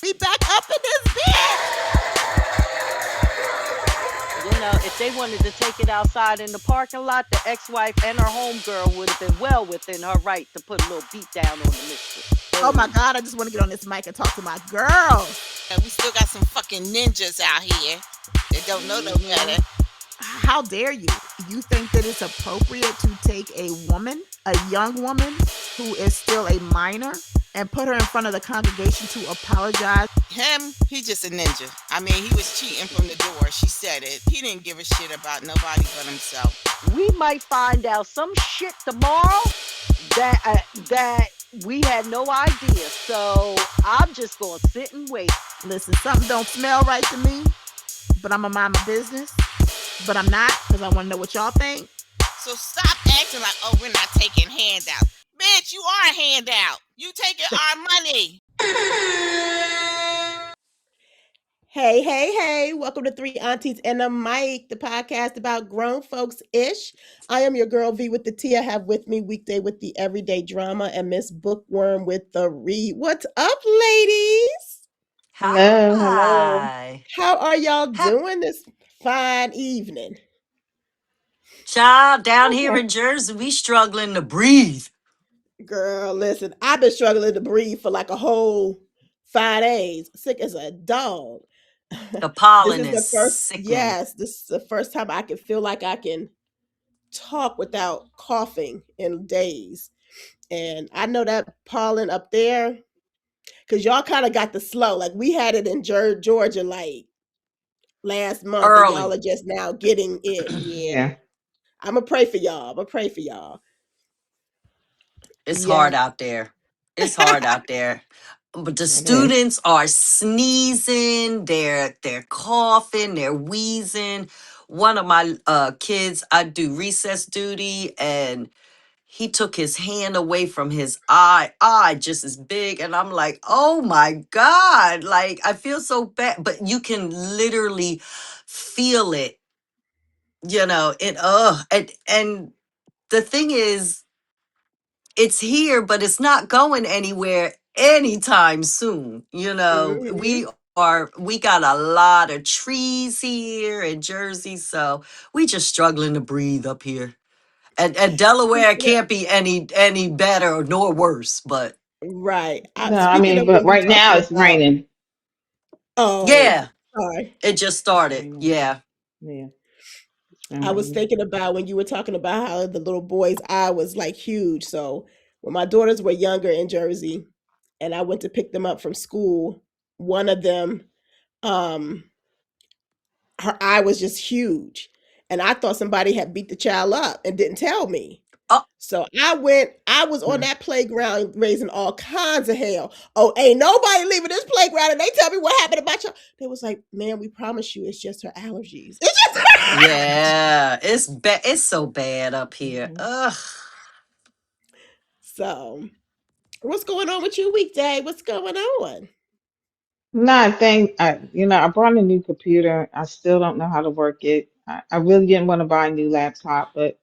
We back up in this bitch. If they wanted to take it outside in the parking lot, the ex-wife and her homegirl would have been well within her right to put a little beat down on the mistress. Oh my Hey. God, I just want to get on this mic and talk to my girl. And we still got some fucking ninjas out here that don't know no Hmm. better. How dare you? You think that it's appropriate to take a woman, a young woman who is still a minor, and put her in front of the congregation to apologize? Him, he just a ninja. I mean, he was cheating from the door. She said it. He didn't give a shit about nobody but himself. We might find out some shit tomorrow that we had no idea. So I'm just gonna sit and wait. Listen, something don't smell right to me, but I'm going to mind my business. But I'm not because I want to know what y'all think. So stop acting like, oh, we're not taking handouts. Bitch, you are a handout. You taking our money. Hey, hey, hey. Welcome to Three Aunties and a Mic, the podcast about grown folks ish. I am your girl V with the T. I have with me weekday with the everyday drama and Miss Bookworm with the read. What's up, ladies? Hello, hello. Hi. How are y'all Ha- doing this fine evening? Child, down here Okay. in Jersey, we struggling to breathe. Girl, listen, I've been struggling to breathe for like a whole 5 days, sick as a dog. The This pollen is is the first, sickening. yes, this is the first time I can feel like I can talk without coughing in days. And I know that pollen up there, because y'all kind of got the slow. Like we had it in Georgia like last month, and y'all Early. are just now getting it. Yeah. Yeah. I'm going to pray for y'all. I'm going to pray for y'all. It's Yeah. hard out there. It's hard out there. But the It is. students are sneezing, they're coughing, they're wheezing. One of my kids, I do recess duty, and he took his hand away from his eye just as big, and I'm like, oh my God, like I feel so bad, but you can literally feel it, and the thing is, it's here, but it's not going anywhere anytime soon. Hmm. We got a lot of trees here in Jersey, so we just struggling to breathe up here. And Delaware Speaking can't be any better nor worse, but right. No, I Speaking mean, of but when you right now talking it's about, raining. oh, yeah, sorry. it just It's started. raining. Yeah. Yeah, it's been I was raining. thinking about when you were talking about how the little boy's eye was like huge. So when my daughters were younger in Jersey and I went to pick them up from school, one of them, um, her eye was just huge. And I thought somebody had beat the child up and didn't tell me. Oh, So I was on Hmm. that playground raising all kinds of hell. Oh, ain't nobody leaving this playground and they tell me what happened to my child. They was like, man, we promise you it's just her allergies. It's just yeah. It's so bad up here. Hmm. Ugh. So what's going on with you weekday? What's going on? No, I think I brought a new computer. I still don't know how to work it. I really didn't want to buy a new laptop, but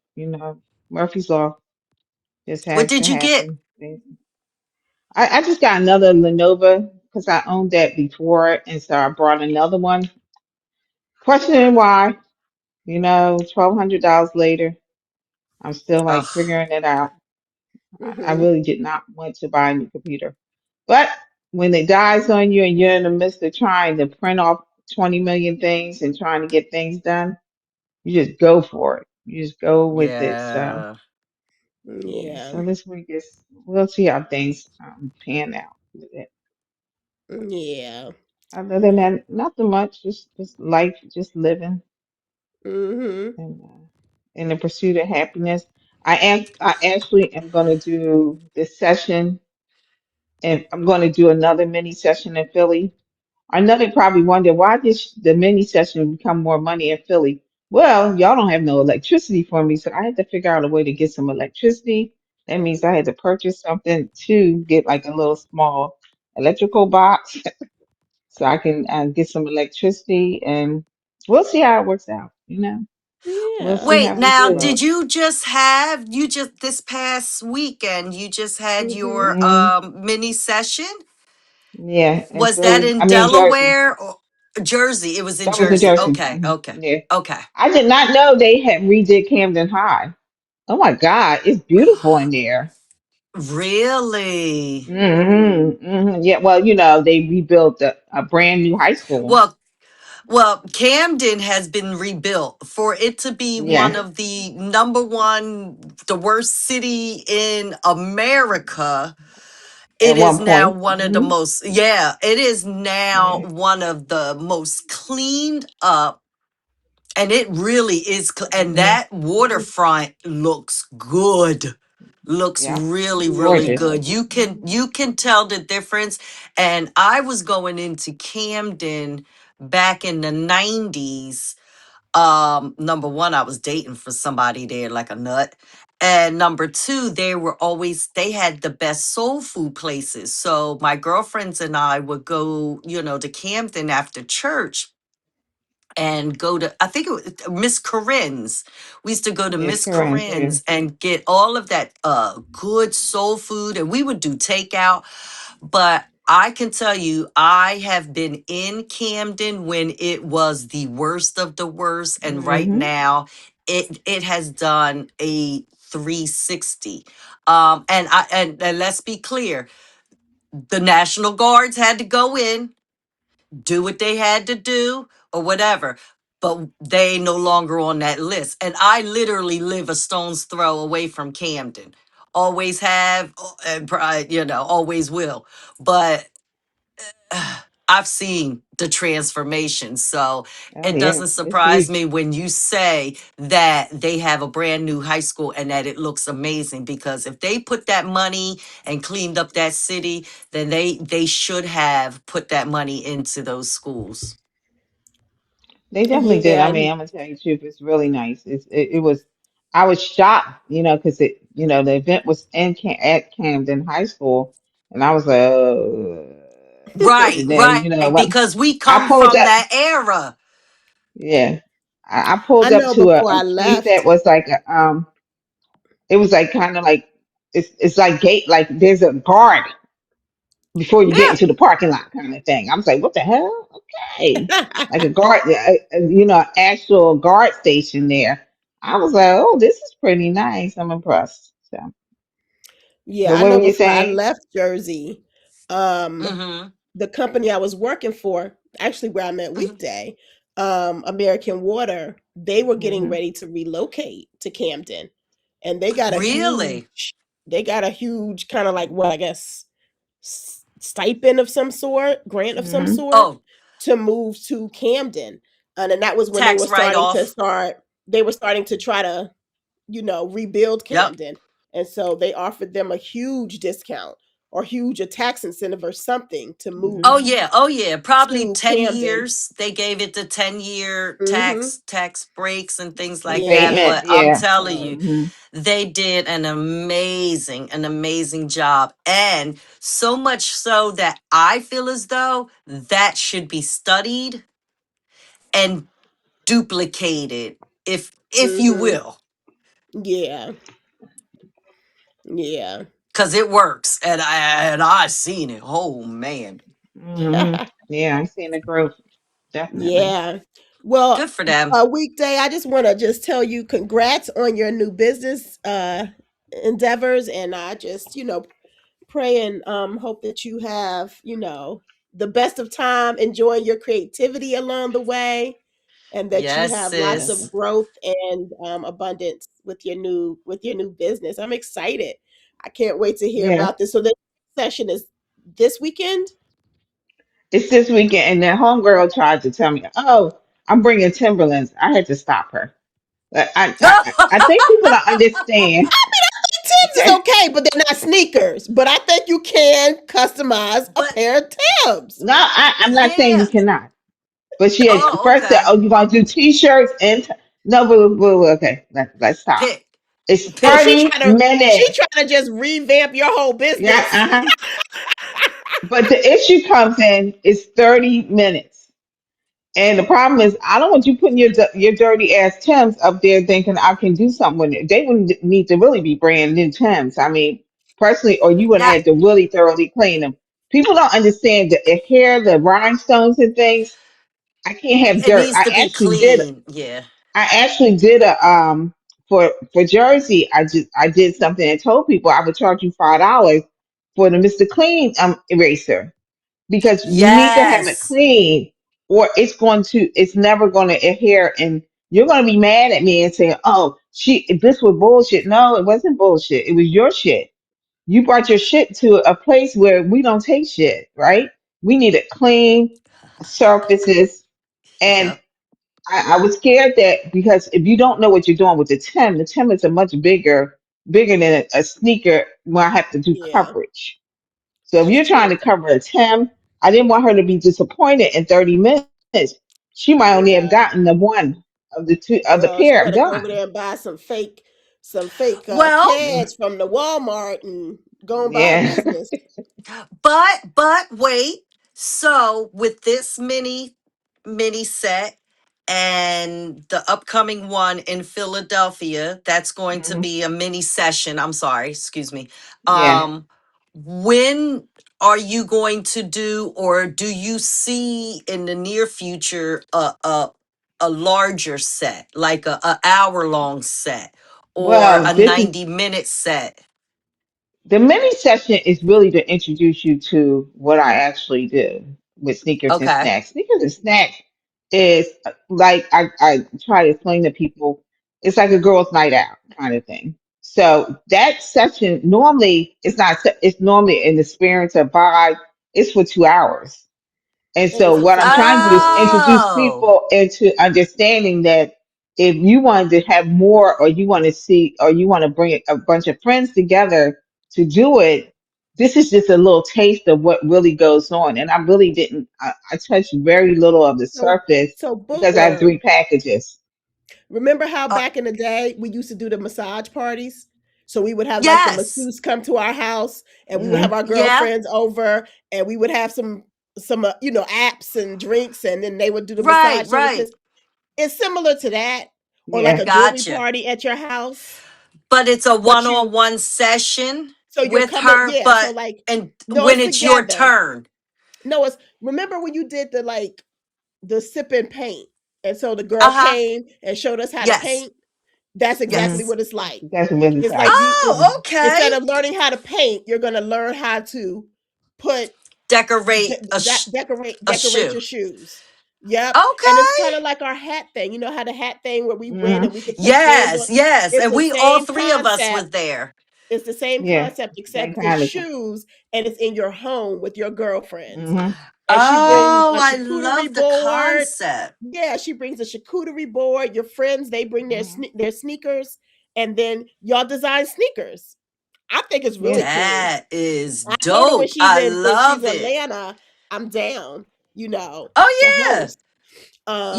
Murphy's Law just What has to did you get? happen. I just got another Lenovo because I owned that before, and so I brought another one. Questioning why, $1,200 later. I'm still like Ugh. figuring it out. I Mm-hmm. really did not want to buy a new computer. But when it dies on you and you're in the midst of trying to print off 20 million things and trying to get things done, you just go for it. You just go with it. So, Yeah. yeah. Yeah. So this week we'll see how things pan out with it. Yeah. Other than that, nothing much. Just life, just living Mm-hmm. and in the pursuit of happiness. I actually am going to do this session and I'm going to do another mini session in Philly. I know they probably wonder why did the mini session become more money in Philly? Well, y'all don't have no electricity for me, so I had to figure out a way to get some electricity. That means I had to purchase something to get like a little small electrical box so I can get some electricity, and we'll see how it works out. We'll Yeah. see Wait, how we now, do it. Well, did you just this past weekend, you just had your mm-hmm. Hmm. mini session? Yeah, in Was that Philly. in I mean, Jersey. Delaware or Jersey? It was in That was in Jersey. Jersey. Okay, okay, Yeah. okay. I did not know they had redid Camden High. Oh my God, it's beautiful in there. Really? Yeah, well, they rebuilt a brand new high school. Well, well, Camden has been rebuilt for it to be one Yeah, of the number one, the worst city in America. It at is one now point. one of the most, yeah, it is now Yeah. one of the most cleaned up. And it really is, and hmm that waterfront looks good. Looks Yeah. really, really Gorgeous. good. You can tell the difference. And I was going into Camden back in the 90s. Number one, I was dating for somebody there like a nut. And number two, they had the best soul food places. So my girlfriends and I would go, to Camden after church and go to, I think it was Miss Corinne's. We used to go to Yes, Miss correct. Yeah. Corinne's and get all of that good soul food, and we would do takeout. But I can tell you, I have been in Camden when it was the worst of the worst, and right hmm now it has done a 360. And let's be clear, the National Guards had to go in, do what they had to do or whatever, but they no longer on that list. And I literally live a stone's throw away from Camden. Always have, and always will. But I've seen the transformation. So Oh it yeah, doesn't it's surprise me huge. when you say that they have a brand new high school and that it looks amazing, because if they put that money and cleaned up that city, then they should have put that money into those schools. They definitely did. Yeah, I mean, I'm gonna tell you the truth. It's really nice. It was. I was shocked, because the event was at Camden High School, and I was like, Right, and then right. what? Because we I come pulled from up. that era. Yeah, I I pulled up know to before a I place that left. was like it was like kind of like it's like gate like there's a guard before you get Yeah. into the parking lot kind of thing. I was like, what the hell? Okay, like a guard, actual guard station there. I was like, oh, this is pretty nice. I'm impressed. So, but Yeah, I what know were you before I saying? left Jersey, um, Mm-hmm. the company I was working for, actually where I met Hmm. Weekday, American Water, they were getting Hmm ready to relocate to Camden. And Really? they got a huge kind of like what I guess stipend of some sort, grant of some hmm sort Oh, to move to Camden. And then that was when tax write off. they were starting to try to, rebuild Yep. Camden. And so they offered them a huge discount or huge a tax incentive or something to hmm Oh move yeah, oh yeah, probably to 10 Camden. years. They gave it the 10-year Mhm. tax breaks and things like that, Yeah. Abatement, but I'm yeah. telling you, hmm they did an amazing job. And so much so that I feel as though that should be studied and duplicated, if you Mhm. will, Yeah. Yeah. because it works. And I seen it. Oh man. Yeah, I'm seeing the growth, definitely. Yeah. Well, Good for them. a weekday, I just want to just tell you congrats on your new business endeavors, and I just, pray and hope that you have, the best of time enjoying your creativity along the way, and that you Yes, have lots of Definitely. sis. growth and abundance with your new business. I'm excited. I can't wait to hear Yeah. about this. So the session is this weekend. It's this weekend, and that homegirl tried to tell me, "Oh, I'm bringing Timberlands." I had to stop her. I think people don't understand. Tim's is okay, but they're not sneakers. But I think you can customize a But pair of Tims. No, I'm not saying you yeah. cannot. But she had Oh, first said, okay. "Oh, you're gonna do T-shirts and no, okay, let's stop. Pick, It's So pick. she 30 trying to she minutes. trying to just revamp your whole Yeah, business. uh-huh. But the issue comes in, it's 30 minutes. And the problem is, I don't want you putting your dirty ass Tims up there thinking I can do something with it. They would need to really be brand new Tims. I mean, personally, or you would have Now, had to really thoroughly clean them. People don't understand the hair, the rhinestones and things. I can't have It dirt. needs to be clean. Yeah. I actually did a for Jersey. I did something and told people I would charge you $5 for the Mr. Clean eraser because you need to have it Yes. clean or it's never going to adhere and you're going to be mad at me and say, oh, this was bullshit. No, it wasn't bullshit. It was your shit. You brought your shit to a place where we don't take shit, right? We need it clean surfaces. And Yep. I was scared that because if you don't know what you're doing with the Tim is a much bigger than a sneaker where I have to do Yeah, coverage. So if that's you're trying true. to cover a Tim, I didn't want her to be disappointed in 30 minutes. She might only have Yeah, gotten the one of the girl, she pair better go over done. there and buy some fake Well, Yeah. pads from the Walmart and go and buy her Yeah. business. but wait. So with this mini set and the upcoming one in Philadelphia, that's going to Mhm. be a mini session. I'm sorry, excuse me. Yeah. When are you going to do, or do you see in the near future a larger set, like a hour long set or Well, a this is 90-minute set? the mini session is really to introduce you to what I actually do with sneakers and Okay. snacks. Sneakers and snacks is like I try to explain to people, it's like a girls' night out kind of thing. So that session normally it's not it's normally an experience of vibe. It's for 2 hours. And And so is it what for I'm trying to do is couples? introduce Oh. people into understanding that if you wanted to have more or you want to see or you want to bring a bunch of friends together to do it, this is just a little taste of what really goes on. And I really didn't, I touched very little of the So, surface so because I have three bookworm. packages. Remember how Uh, back in the day we used to do the massage parties? So we would have like the yes. masseuse come to our house, and we would have Hmm. our Yeah. girlfriends over, and we would have some apps and drinks, and then they would do the Right, massage right. services. It's similar to that, or like a Yeah. jewelry Gotcha. party at your house, But it's a but you one-on-one session so you're with coming, her, yeah. So but like, and no, when it's it's your together. turn. No, it's remember when you did the sip and paint, and so the girl Uh-huh. came and showed us how to Yes. paint. That's exactly Hmm. Yes. what it's like. That's what it's It's like like. you it's Oh, okay. instead of learning how to paint, you're gonna learn how to put Decorate a decorate shoe. your shoes. Yep. And it's kind Okay. of like our hat thing. You know how the hat thing where we went Hmm. and we could put names on. Yes, yes. It's And the we all same three of us was concept. there. It's the same Yeah. concept Same except it's kind of. shoes and it's in your home with your girlfriends. Hmm. And she Yeah. brings Oh, a I charcuterie love the board. concept. Yeah, she brings a charcuterie board. Your friends, they bring Hmm. their sneakers, and then y'all design sneakers. I think it's Yeah. really cool. That is I told her dope. I when she's love in it. Atlanta, I'm down, to Oh yeah. host.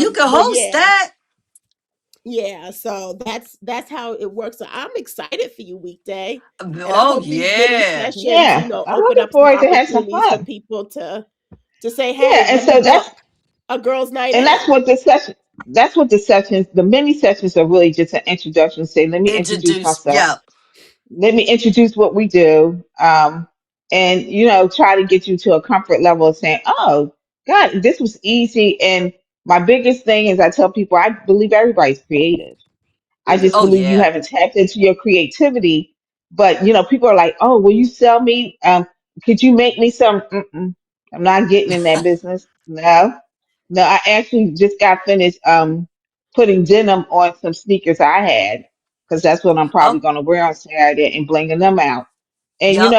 You can But host yeah, that. yeah. So that's how it works. So I'm excited for you, weekday, and I Oh hope these mini yeah. sessions, Yeah. I'm open looking up some forward to have some opportunities for fun. people to say, Yeah, hey, and let me so that's book a girls' night and that's out. what the session. That's what the sessions. The mini sessions are really just an introduction. Say, let me introduce Introduce. myself. Yep. Let me introduce what we do. And try to get you to a comfort level of saying, "Oh, God, this was easy." And my biggest thing is, I tell people, I believe everybody's creative. I just Oh Hmm. believe you yeah. haven't tapped into your creativity. But people are like, "Oh, will you sell me? Could you make me some?" Mm-mm. I'm not getting in that business. No, no. I actually just got finished putting denim on some sneakers I had because that's what I'm probably Oh going to wear on Saturday and blinging them out. And yep.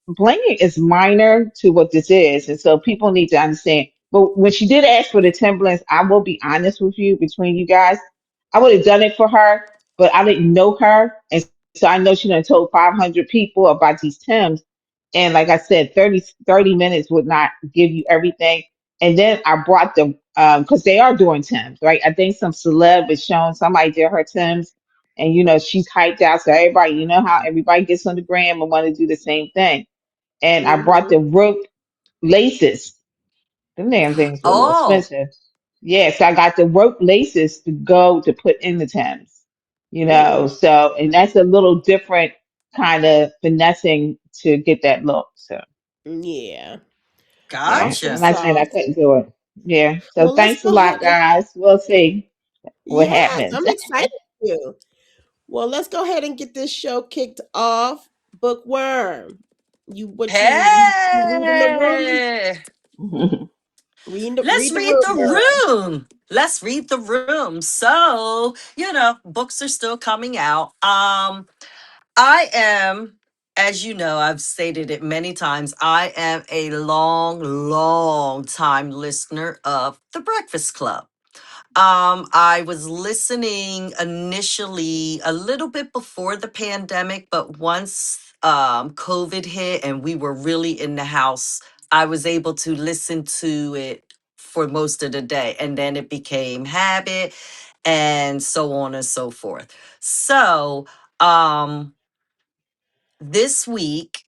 blinging is minor to what this is, and so people need to understand. But when she did ask for the Timberlands, I will be honest with you, between you guys, I would have done it for her, but I didn't know her, and so I know she done told 500 people about these Tims. And like I said, 30 minutes would not give you everything. And then I brought them because they are doing Tims, right? I think some celeb is showing somebody did her Tims, and she's hyped out. So everybody, how everybody gets on the gram and want to do the same thing. And I brought Hmm. the rope laces. Them damn things were a little Oh. expensive. Yes, I got the rope laces to go to put in the Tims. Hmm. So and that's a little different kind of finessing to get that look. So Yeah. Yeah, Awesome and Gotcha. like I said, I sauce. couldn't do it. Yeah. So Well, let's thanks a go ahead lot, and guys. We'll see what yes, happens. I'm excited for you. Well, let's go ahead and get this show kicked off. Bookworm. You reading the room? Hey, let's Read the read room, the girl. room. Let's read the room. So, books are still coming out. I am, as you know, I've stated it many times, I am a long, long time listener of The Breakfast Club. I was listening initially a little bit before the pandemic, but once COVID hit and we were really in the house, I was able to listen to it for most of the day. And then it became habit and so on and so forth. So, um, this week,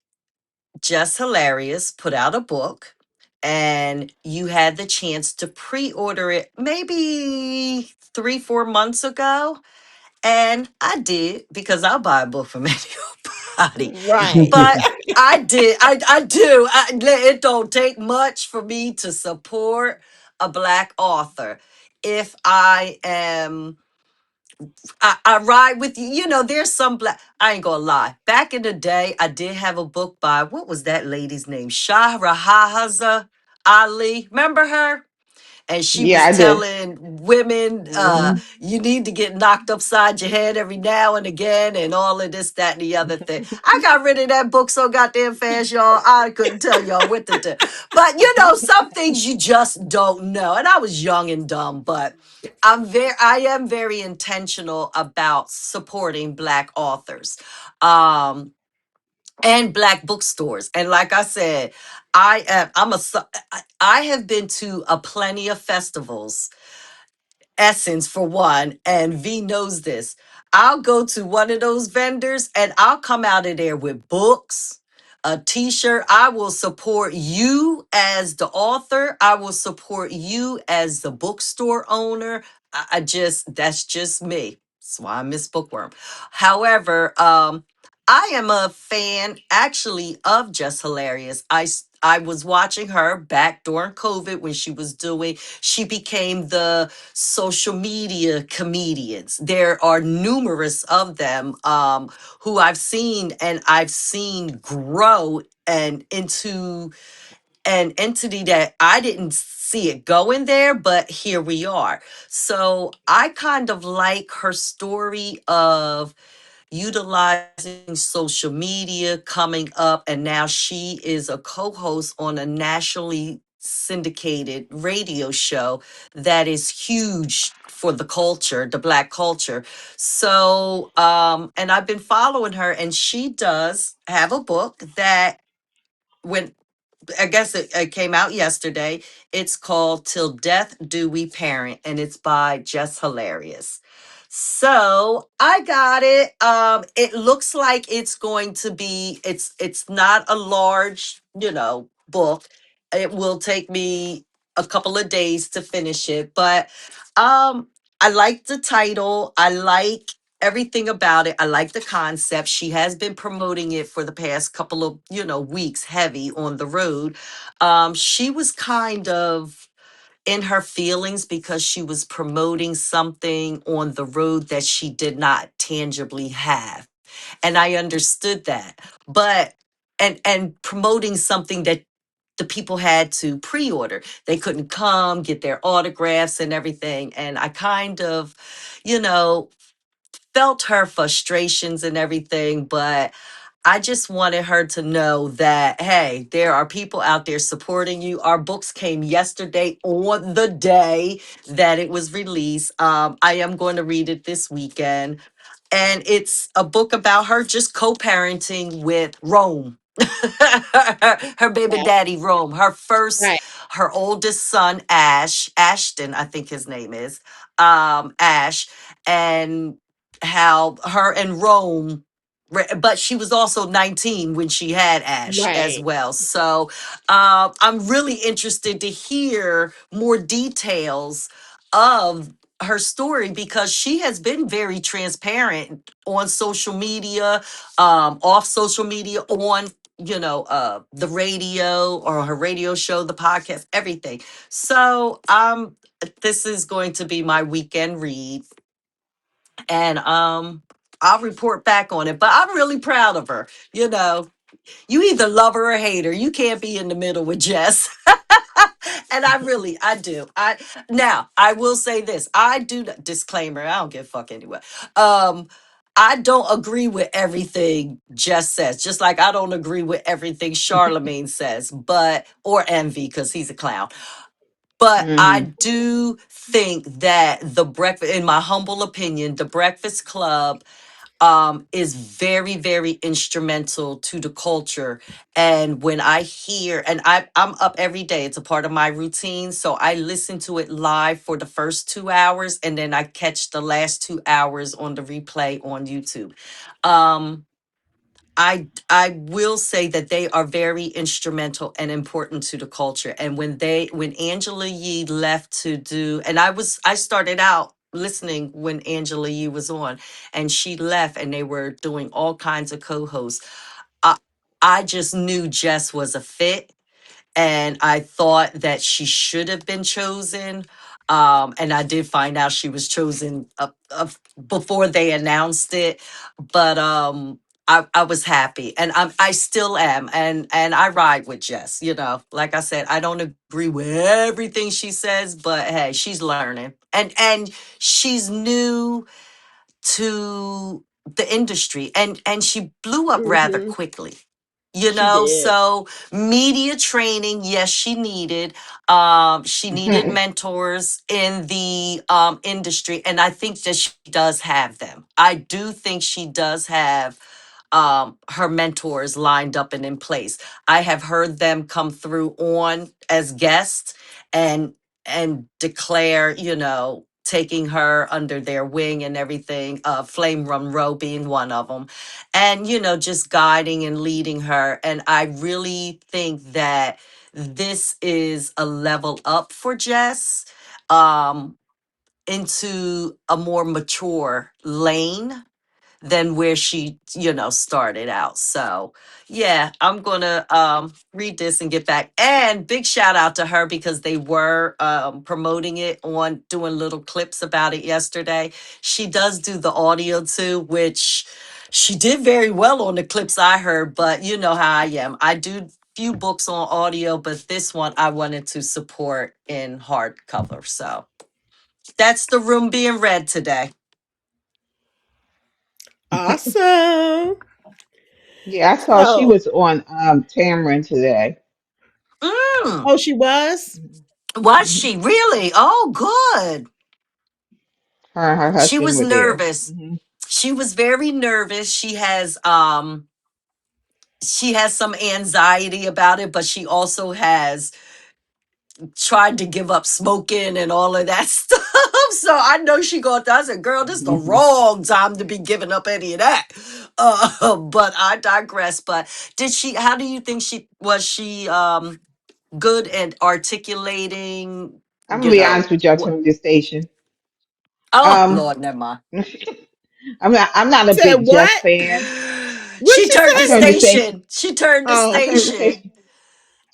Jess Hilarious put out a book, and you had the chance to pre order it maybe 3, 4 months ago. And I did because I'll buy a book from anybody. Right. But I did. I do. It don't take much for me to support a Black author. If I ride with you. There's some black. I ain't gonna lie. Back in the day, I did have a book by what was that lady's name? Shahrahaza Ali. Remember her? And she Yeah, was I do. telling women, Hmm. you need to get knocked upside your head every now and again, and all of this, that, and the other thing. I got rid of that book so goddamn fast, y'all. I couldn't tell y'all what to do. But some things you just don't know. And I was young and dumb, but I am very intentional about supporting Black authors. Um, and Black bookstores. And like I said, I have been to a plenty of festivals. Essence for one, and V knows this. I'll go to one of those vendors and I'll come out of there with books, a t-shirt. I will support you as the author. I will support you as the bookstore owner. That's just me. That's why I miss Bookworm. However, I am a fan actually of Just Hilarious. I was watching her back during COVID when she became the social media comedians. There are numerous of them who I've seen grow and into an entity that I didn't see it going there, but here we are. So I kind of like her story of utilizing social media coming up, and now she is a co-host on a nationally syndicated radio show that is huge for the culture, the Black culture. So and I've been following her, and she does have a book that when I guess it came out yesterday. It's called Till Death Do We Parent, and it's by Jess Hilarious. So I got it. It looks like it's going to be, it's not a large, book. It will take me a couple of days to finish it, but um I like the title. I like everything about it. I like the concept. She has been promoting it for the past couple of, weeks heavy on the road. She was kind of in her feelings because she was promoting something on the road that she did not tangibly have. And I understood that. But and promoting something that the people had to pre-order. They couldn't come get their autographs and everything. And I kind of, you know, felt her frustrations and everything, but I just wanted her to know that, hey, there are people out there supporting you. Our books came yesterday on the day that it was released. I am going to read it this weekend. And it's a book about her just co parenting with Rome. Her baby Okay. daddy Rome, Right. her oldest son Ashton, I think his name is, Ash, and how her and Rome, but she was also 19 when she had Ash as Right. well. So I'm really interested to hear more details of her story because she has been very transparent on social media, off social media, on the radio or her radio show, the podcast, everything. So this is going to be my weekend read, and I'll report back on it. But I'm really proud of her. You either love her or hate her. You can't be in the middle with Jess. And I do. I will say this. I do, disclaimer, I don't give a fuck anyway. Um, I don't agree with everything Jess says, just like I don't agree with everything Charlemagne says, or Envy, because he's a clown. But I Mm-hmm. do think that in my humble opinion, the Breakfast Club is very, very instrumental to the culture. And when I hear, and I'm up every day, it's a part of my routine. So I listen to it live for the first 2 hours, and then I catch the last 2 hours on the replay on YouTube. Um, I will say that they are very instrumental and important to the culture. And when Angela Yee left to do, and I started out listening when Angela Yee was on, and she left, and they were doing all kinds of co-hosts. I I just knew Jess was a fit, and I thought that she should have been chosen. And I did find out she was chosen before they announced it, but I was happy, and I still am, and I ride with Jess. Like I said, I don't agree with everything she says, but hey, she's learning, and she's new to the industry, and she blew up rather Hmm. quickly. She did. So media training, yes, she needed mentors in the industry, and I think that she does have them. I do think she does have her mentors lined up and in place. I have heard them come through on as guests, and declare, taking her under their wing and everything. Flame Monroe being one of them, and just guiding and leading her. And I really think that this is a level up for Jess, um, into a more mature lane than where she, started out. So yeah, I'm gonna read this and get back. And big shout out to her, because they were promoting it on doing little clips about it yesterday. She does do the audio too, which she did very well on the clips I heard, but you know how I am. I do few books on audio, but this one I wanted to support in hardcover. So that's the room being read today. Awesome. Yeah, I saw she So, was on Tamron today. Mm. oh, she was? Was Hmm. she really? Oh, good. Her and her She husband was were there. nervous. Hmm. She was very nervous. She has some anxiety about it, but she also has tried to give up smoking and all of that stuff. So I know she got. I said, "Girl, this is the wrong time to be giving up any of that." But I digress. But did she? How do you think she was? She good at articulating? I'm gonna be honest with you. I What? turned this station. Oh Um, Lord, never mind. I'm not a Said big Jess what? fan. What She she turned I the say? turned the station. station. She turned the I Oh, turned the station. station.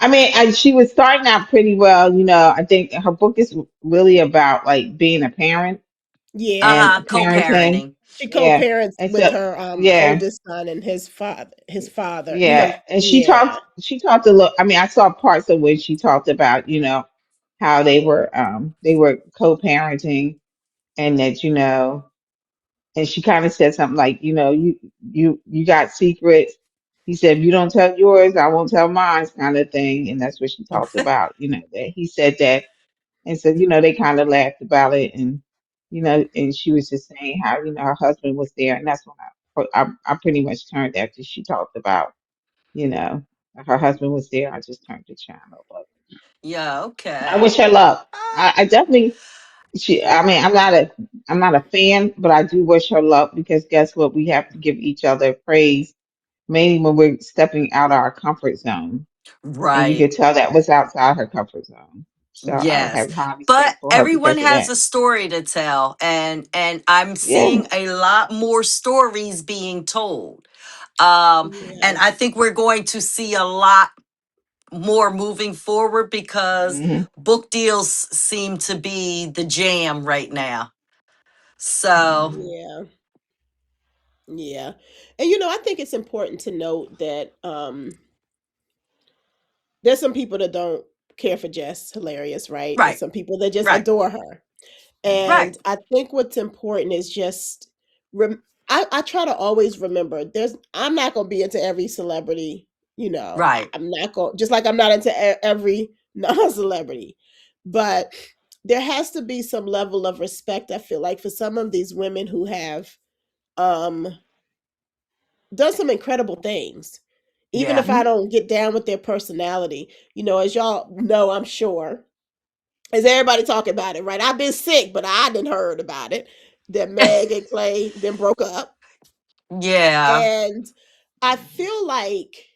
I mean, she was starting out pretty well. I think her book is really about like being a parent yeah. and Uh-huh. parenting. Co-parenting. She Yeah, co-parents and with so her yeah, oldest son and his father. yeah, and she Yeah. talked. She talked a little. I mean, I saw parts of when she talked about how they were co-parenting, and that and she kind of said something like, you got secrets. He said, if you don't tell yours, I won't tell mine, kind of thing. And that's what she talked about, that he said that. And so, they kind of laughed about it. And, and she was just saying how, her husband was there. And that's when I pretty much turned after she talked about, you know, her husband was there. I just turned the channel. But Yeah, I okay. wish her luck. Uh, I definitely I mean, I'm not a fan, but I do wish her luck because guess what? We have to give each other praise, mainly when we're stepping out our comfort zone. And you right. could tell that was outside her comfort zone. So I Yes. have high But respect for her everyone because of has that. a story to tell, and I'm Yeah. seeing a lot more stories being told. And Yeah. I think we're going to see a lot more moving forward because Hmm. book deals seem to be the jam right now. So, Hmm. Yeah. Yeah. And I think it's important to note that there's some people that don't care for Jess Hilarious, right? There's right, some people that just right, adore her. right. And I think what's important is just I try to always remember I'm not gonna be into every celebrity, Right. I'm not going just like I'm not into every non-celebrity. But there has to be some level of respect, I feel like, for some of these women who have um done some incredible things. Even Yeah. if I Hmm. don't get down with their personality, as y'all know, I'm sure, is everybody talking about it, right? I've been sick, but I didn't heard about it that Meg and Clay then broke up. Yeah. And I feel like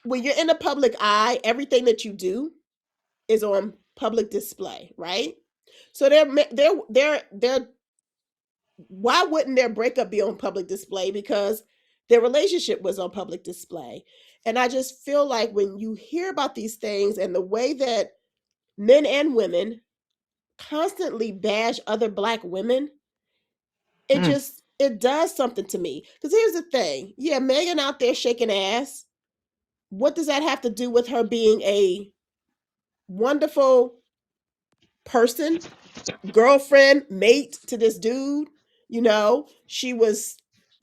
when you're in the public eye, everything that you do is on public display, right? So they're why wouldn't their breakup be on public display? Because their relationship was on public display. And I just feel like when you hear about these things and the way that men and women constantly bash other black women, it does something to me. Because here's the thing. Yeah, Megan out there shaking ass. What does that have to do with her being a wonderful person, girlfriend, mate to this dude?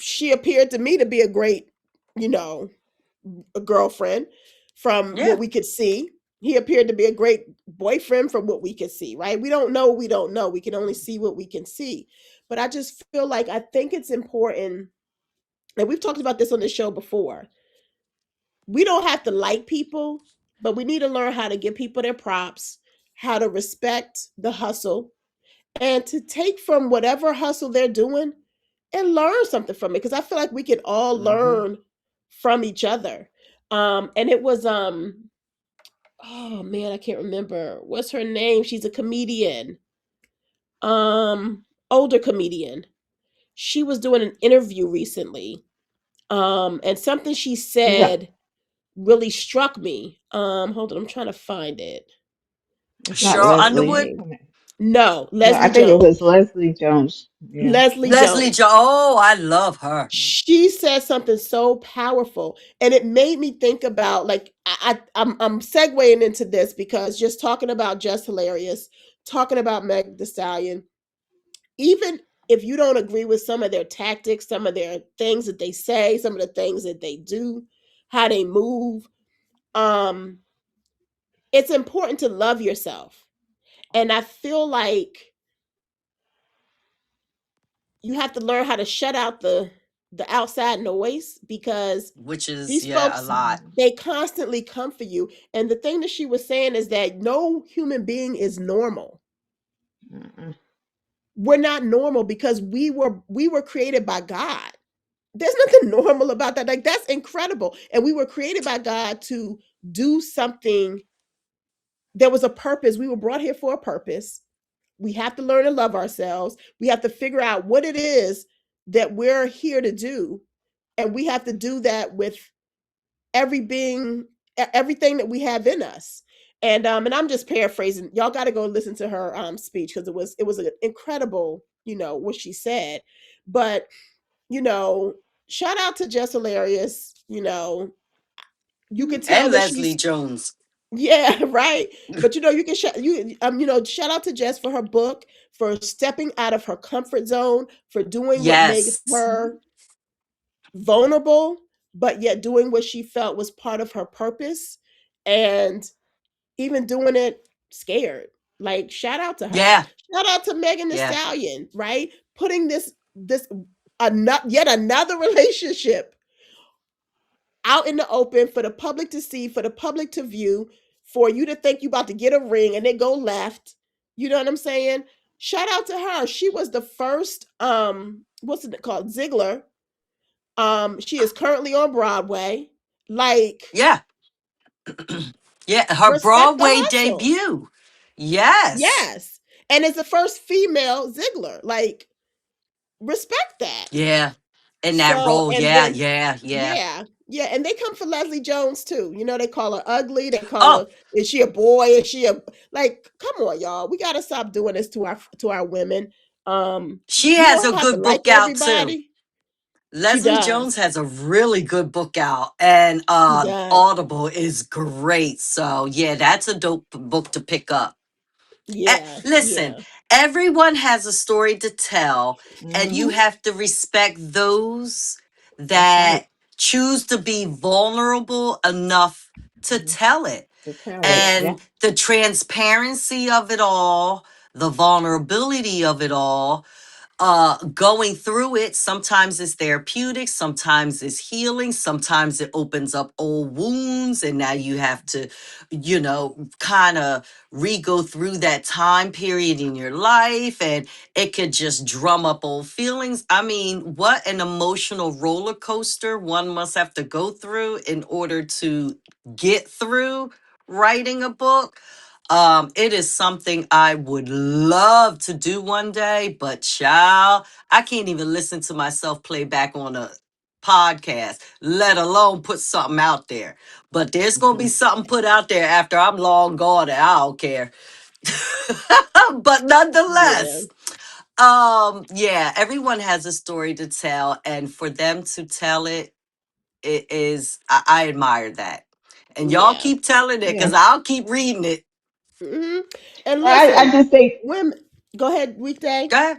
She appeared to me to be a great, you know, a girlfriend from what Yeah. we could see. He appeared to be a great boyfriend from what we could see, right? We don't know what we don't know. We can only see what we can see. But I just feel like I think it's important, and we've talked about this on the show before. We don't have to like people, but we need to learn how to give people their props, how to respect the hustle, and to take from whatever hustle they're doing and learn something from it. Because I feel like we can all Hmm. learn from each other. And it was oh man, I can't remember what's her name. She's a comedian, older comedian. She was doing an interview recently, and something she Is that? said really struck me. Hold on, I'm trying to find it. It's not Cheryl What's her Leslie. Underwood. name? No, No, I Leslie think it Jones. was Leslie Jones. Yeah. Leslie Leslie Jones. Jo. Oh, I love her. She said something so powerful, and it made me think about, like, I'm segueing into this because just talking about Just Hilarious, talking about Meg the Stallion, even if you don't agree with some of their tactics, some of their things that they say, some of the things that they do, how they move, um, it's important to love yourself. And I feel like you have to learn how to shut out the outside noise, because Which is, these yeah, a folks, lot. Hmm. they constantly come for you. And the thing that she was saying is that no human being is normal. Hmm. We're not normal because we were created by God. There's nothing normal about that. Like, that's incredible. And we were created by God to do something. There was a purpose. We were brought here for a purpose. We have to learn to love ourselves. We have to figure out what it is that we're here to do. And we have to do that with every being, everything that we have in us. And I'm just paraphrasing. Y'all got to go listen to her speech, because it was an incredible, what she said. But you know, shout out to Jess Hilarious. You could tell And that Leslie she's, Jones. yeah, right. But you can shout out to Jess for her book, for stepping out of her comfort zone, for doing what made Yes. her vulnerable, but yet doing what she felt was part of her purpose, and even doing it scared. Like, shout out to her. Yeah. Shout out to Megan the Yeah. Stallion, right? Putting this yet another relationship out in the open for the public to see, for the public to view, for you to think you about to get a ring and they go left. You know what I'm saying? Shout out to her. She was the first what's it called? Ziegler. She is currently on Broadway. Like, Yeah. Yeah. Her respect the Broadway hustle. debut. Yes. Yes. And it's the first female Ziegler. Like, respect that. Yeah. In that So, role, and yeah, then yeah, yeah. yeah, yeah, and they come for Leslie Jones too. You know, they call her ugly. They call Oh, her, is she a boy? Is she a, like? Come on, y'all. We got to stop doing this to our women. she You has don't a have to good like book out too. everybody. She Leslie Jones does. has a really good book out, and She does. Audible is great. So yeah, that's a dope book to pick up. Yeah, Listen, yeah. everyone has a story to tell, and you Hmm. have to respect those That's right. that choose to be vulnerable enough to Hmm. tell it. To tell it. Yeah. Yeah. And the transparency of it all, the vulnerability of it all, going through it, sometimes it's therapeutic, sometimes it's healing, sometimes it opens up old wounds, and now you have to, kind of re-go through that time period in your life, and it could just drum up old feelings. I mean, what an emotional roller coaster one must have to go through in order to get through writing a book. It is something I would love to do one day, but child, I can't even listen to myself play back on a podcast, let alone put something out there. But there's gonna be Hmm. something put out there after I'm long gone, and I don't care. But Yeah. nonetheless, yeah, everyone has a story to tell, and for them to tell it, it is I admire that. And y'all Yeah. keep telling it, Yeah. because I'll keep reading it. Hmm. And I listen, just think women. Go ahead, weekday. Go ahead.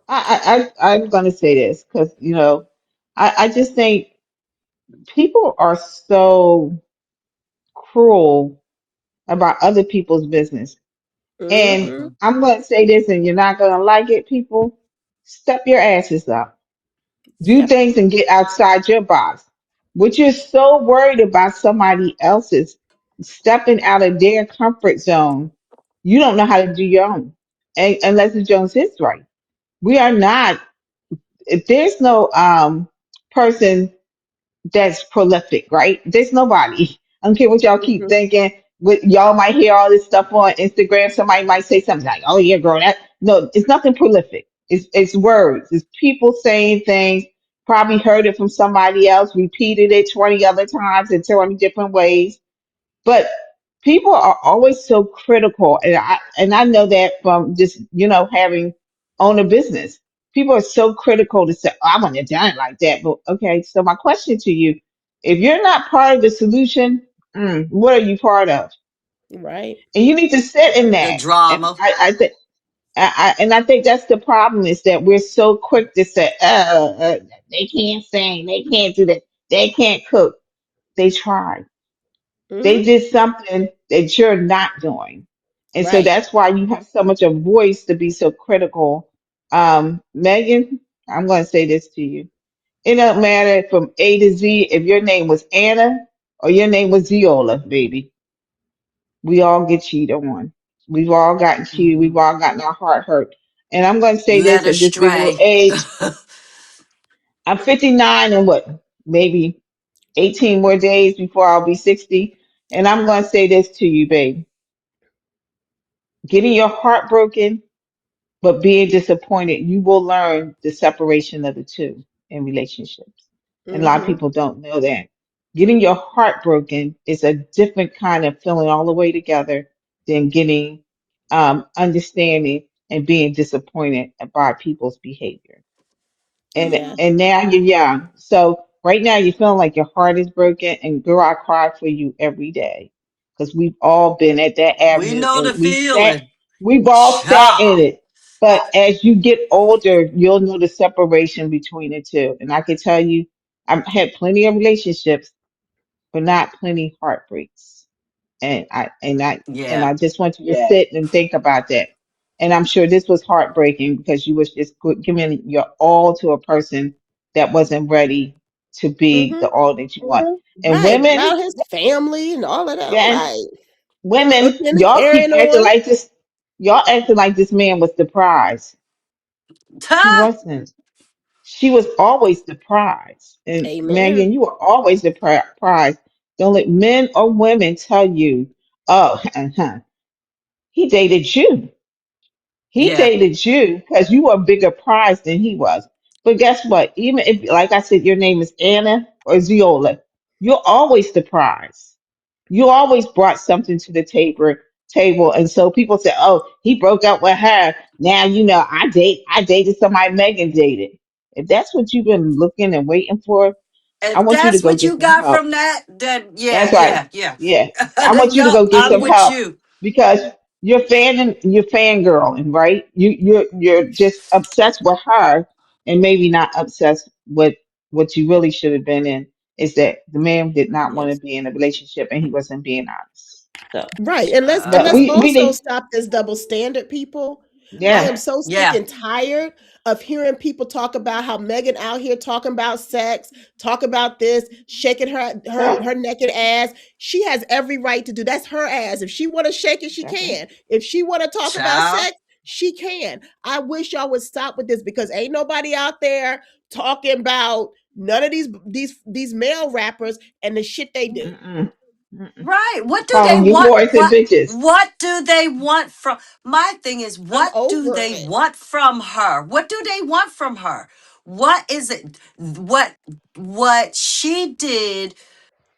I'm gonna say this because I just think people are so cruel about other people's business. And Hmm. I'm going to say this, and you're not going to like it, people. Step your asses up. Do Yep. things and get outside your box. What you're so worried about somebody else's stepping out of their comfort zone, you don't know how to do your own. And Leslie Jones is right. We are not, if there's no person that's prolific, right? There's nobody. I don't care what y'all keep Hmm. thinking. What y'all might hear all this stuff on Instagram. Somebody might say something like, "Oh, yeah, girl, that." No, it's nothing prolific. It's words. It's people saying things. Probably heard it from somebody else, repeated it 20 other times in 20 different ways. But people are always so critical, and I know that from just having own a business. People are so critical to say, "Oh, I want it done like that." But okay, so my question to you: if you're not part of the solution, what are you part of? Right. And you need to sit in The that. And drama. I think. And I think that's the problem is that we're so quick to say, they can't sing, they can't do that, they can't cook. They tried. They Hmm. did something that you're not doing. And so Right. that's why you have so much a voice to be so critical. Megan, I'm going to say this to you. It don't matter from A to Z if your name was Anna or your name was Ziola, baby. We all get cheated on. We've all gotten cheated. We've Mhm. all gotten our heart hurt. And I'm going to say Led this at this big old astray. age. I'm 59 and what, maybe 18 more days before I'll be 60. And I'm going to say this to you, babe. Getting your heart broken, but being disappointed, you will learn the separation of the two in relationships. And a lot of Hmm. people don't know that. Getting your heart broken is a different kind of feeling all the way together than getting understanding and being disappointed by people's behavior. and Yes. and now you're young. So right now you're feeling like your heart is broken, and girl, I cry for you every day because we've all been at that We avenue know the and feeling. we've all sat in Cha. it. But as you get older, you'll know the separation between the two. And I can tell you, I've had plenty of relationships, but not plenty heartbreaks. And I Yeah. just want you to sit and think about that. And I'm sure this was heartbreaking because you was just giving your all to a person that wasn't ready to be Hmm. the all that you want. And Right. women, Around his family and all of that. I'm yeah, like, women, cooking and y'all keep carrying acting on. like this. Y'all acting like this man was the prize. He Ta. wasn't. She was always the prize. And Amen. Megan, you were always the prize. Don't let men or women tell you, oh, he dated you. He Yeah. dated you because you were a bigger prize than he was. But guess what? Even if, like I said, your name is Anna or Ziola, you're always the prize. You always brought something to the table, and so people say, "Oh, he broke up with her. Now you know I dated somebody Megan dated." If that's what you've been looking and waiting for, I If want you to that's go what get you some got help. from that, then yeah, That's right. yeah, yeah. Yeah. I want you to Yup, go get I'm some with help you. because you're fangirling, right? You're just obsessed with her and maybe not obsessed with what you really should have been in is that the man did not want to Yes. be in a relationship and he wasn't being honest. So Right. And but let's we also need stop this double standard, people. I am yeah, so sick Yeah. and tired of hearing people talk about how Megan out here talking about sex, talk about this, shaking so her naked ass. She has every right to do. That's her ass. If she want to shake it, she that's right. can. If she want to talk about Child. sex, she can. I wish y'all would stop with this because ain't nobody out there talking about none of these male rappers and the shit they do. Mm-mm, mm-mm. Right. What do they Calling you want? whores and bitches. What do they want from my thing is I'm what do over they it. want from her? What do they want from her? What is it what she did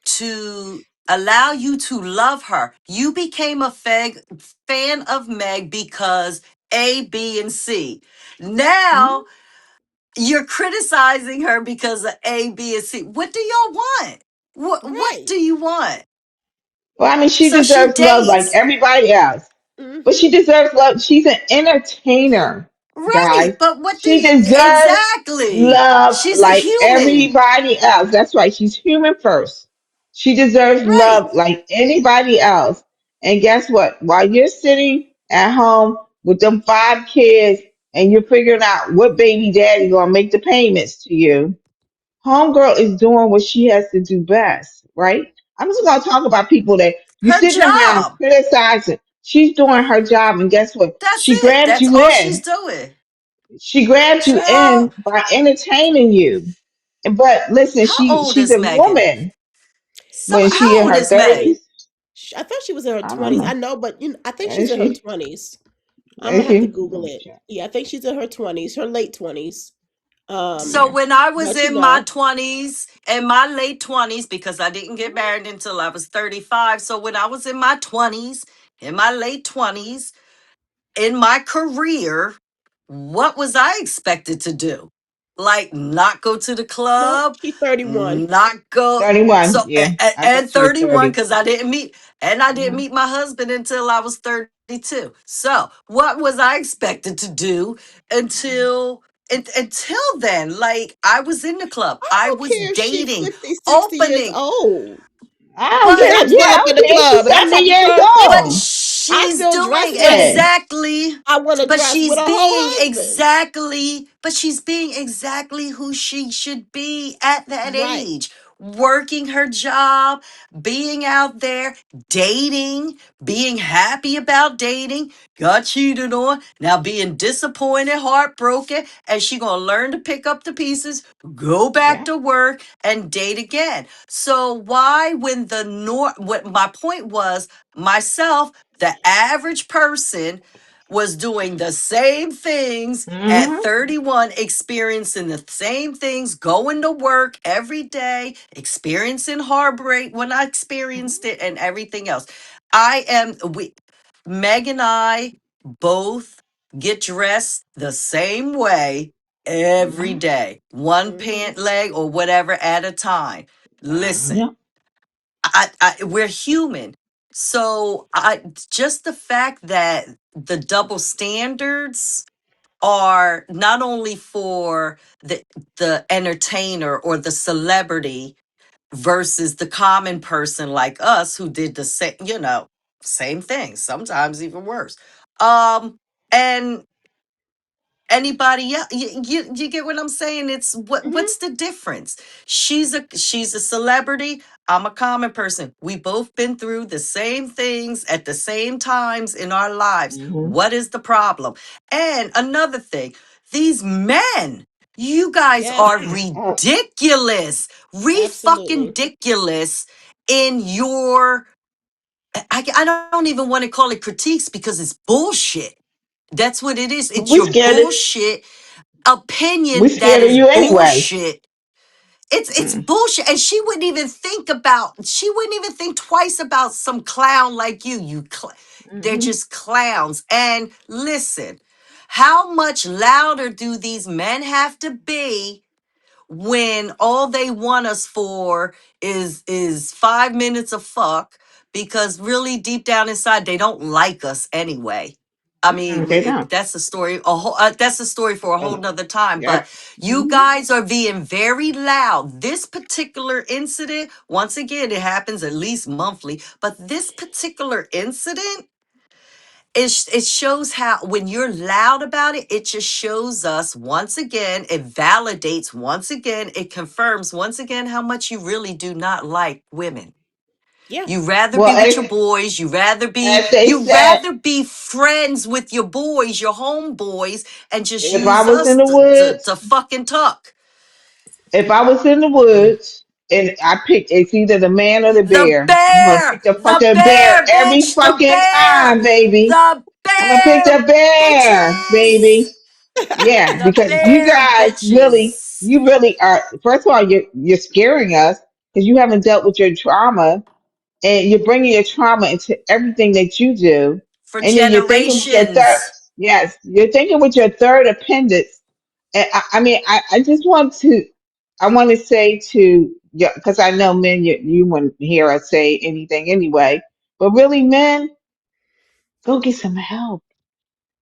to allow you to love her? You became a fan of Meg because A, B, and C. Mhm. Now you're criticizing her because of A, B, and C. What do y'all want? What Right. do you want? Well, I mean, she So she deserves love like dates. everybody else. But Mhm. she deserves love. She's an entertainer, Right. guys. But what do She you deserves exactly? love She's a like human. everybody else. That's right. She's human first. She deserves Right. love like anybody else. And guess what? While you're sitting at home with them 5 kids and you're figuring out what baby daddy gonna make the payments to you, homegirl is doing what she has to do best, right? I'm just gonna talk about people that you Her sitting around job. criticizing. She's doing her job, and guess what? That's She it. grabbed That's you all she's in. doing. She grabbed you Child, in by entertaining you. But listen, how old she's is a Megan? woman So when she how in old her is Meg? 30s. I thought she was in her I don't 20s. I know. know, but I think she's Is in her she? 20s. I'm gonna Is have to she? Let Google me it. check. Yeah, I think she's in her 20s, her late 20s. So Um, Yeah. when I was but you in my know, 20s and my late 20s, because I didn't get married until I was 35. So when I was in my 20s, in my late 20s, in my career, what was I expected to do? Like not go to the no, club, she's 31. not go 31. so Yeah. I and thought she was 31 30. because I didn't Mm-hmm. meet my husband until I was 32. So what was I expected to do until until then? Like I was in the club, I I don't was care if she's dating, 50, 60 years opening, old. I don't but care. Dress Yeah, I up in don't the care. She's club, and I'm 70 at the years club but too. old. I she's still doing dress like Yeah. exactly, I want to but dress with she's a whole being husband. exactly who she should be at that Right. age, working her job, being out there, dating, being happy about dating, got cheated on, now being disappointed, heartbroken, and she gonna learn to pick up the pieces, go back Yeah. to work and date again. So why when what my point was, myself, the average person was doing the same things at Mm-hmm. 31, experiencing the same things, going to work every day, experiencing heartbreak when I experienced it, and everything else. Meg and I both get dressed the same way every Mm-hmm. day, one Hmm. pant leg or whatever at a time. Listen, Yeah. we're human. So just the fact that the double standards are not only for the entertainer or the celebrity versus the common person like us who did the same, same thing, sometimes even worse. And anybody else, you get what I'm saying? It's Hmm. what's the difference? She's a celebrity, I'm a common person. We both been through the same things at the same times in our lives. Mm-hmm. What is the problem? And another thing, these men, you guys Yes, are Oh, ridiculous, fucking absolutely. ridiculous in your I don't even want to call it critiques because it's bullshit. That's what it is. It's we your scared it. bullshit We opinion that scared of is you anyway. bullshit. It's Mm, bullshit, and she wouldn't even think twice about some clown like you. They're mm, just clowns. And listen, how much louder do these men have to be when all they want us for is 5 minutes of fuck, because really deep down inside they don't like us anyway. I mean, they don't. that's a story. That's a story for a whole Oh, nother time. yeah. But you Mm, guys are being very loud. This particular incident, once again, it happens at least monthly. But this particular incident, it shows how when you're loud about it, it just shows us once again, it validates once again, it confirms once again how much you really do not like women. Yeah. You rather well, be with your boys, as they you said, rather be friends with your boys, your homeboys, and just if I use was in us the to woods, fucking talk. if I was in the woods and I pick, it's either the man or the bear. I'm gonna pick the fucking bear every Bitch, the fucking bear, time, baby. the I'm gonna pick bear, the bear, bitches, baby. Yeah, the because you bear, guys really, bitches. you really are. First of all, you're scaring us because you haven't dealt with your trauma, and you're bringing your trauma into everything that you do, For and then you're thinking with your third. generations. Yes, you're thinking with your third appendix. And I mean, I just want to, I want to say to, yeah, because I know men, you wouldn't hear us say anything anyway, but really, men, go get some help.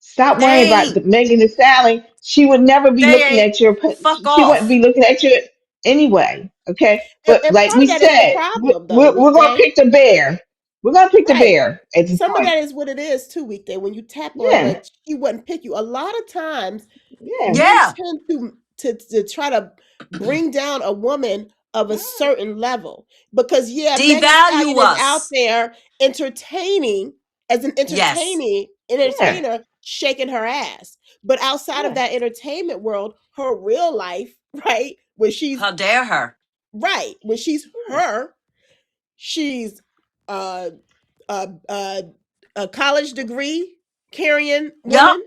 Stop worrying They about ain't. Megan Thee Stallion. She would never be They looking ain't. at your. Fuck She wouldn't be off. looking at you anyway. Okay, And, but and like part we of that is the said, problem, though, we're gonna weekday. pick the bear. We're gonna pick the Right. bear at this Some of point. that is what it is too, weekday. When you tap on Yeah, the she wouldn't pick you. A lot of times yeah, men Yeah. tend to try to bring down a woman of a certain level. Because yeah, Megan Stallion Devalue is out us. there entertaining as an Yes. yeah, entertainer shaking her ass. But outside of yeah. that entertainment world, her real life, right? When she's How dare her? right, when she's her, she's uh a college degree carrying Yup. woman.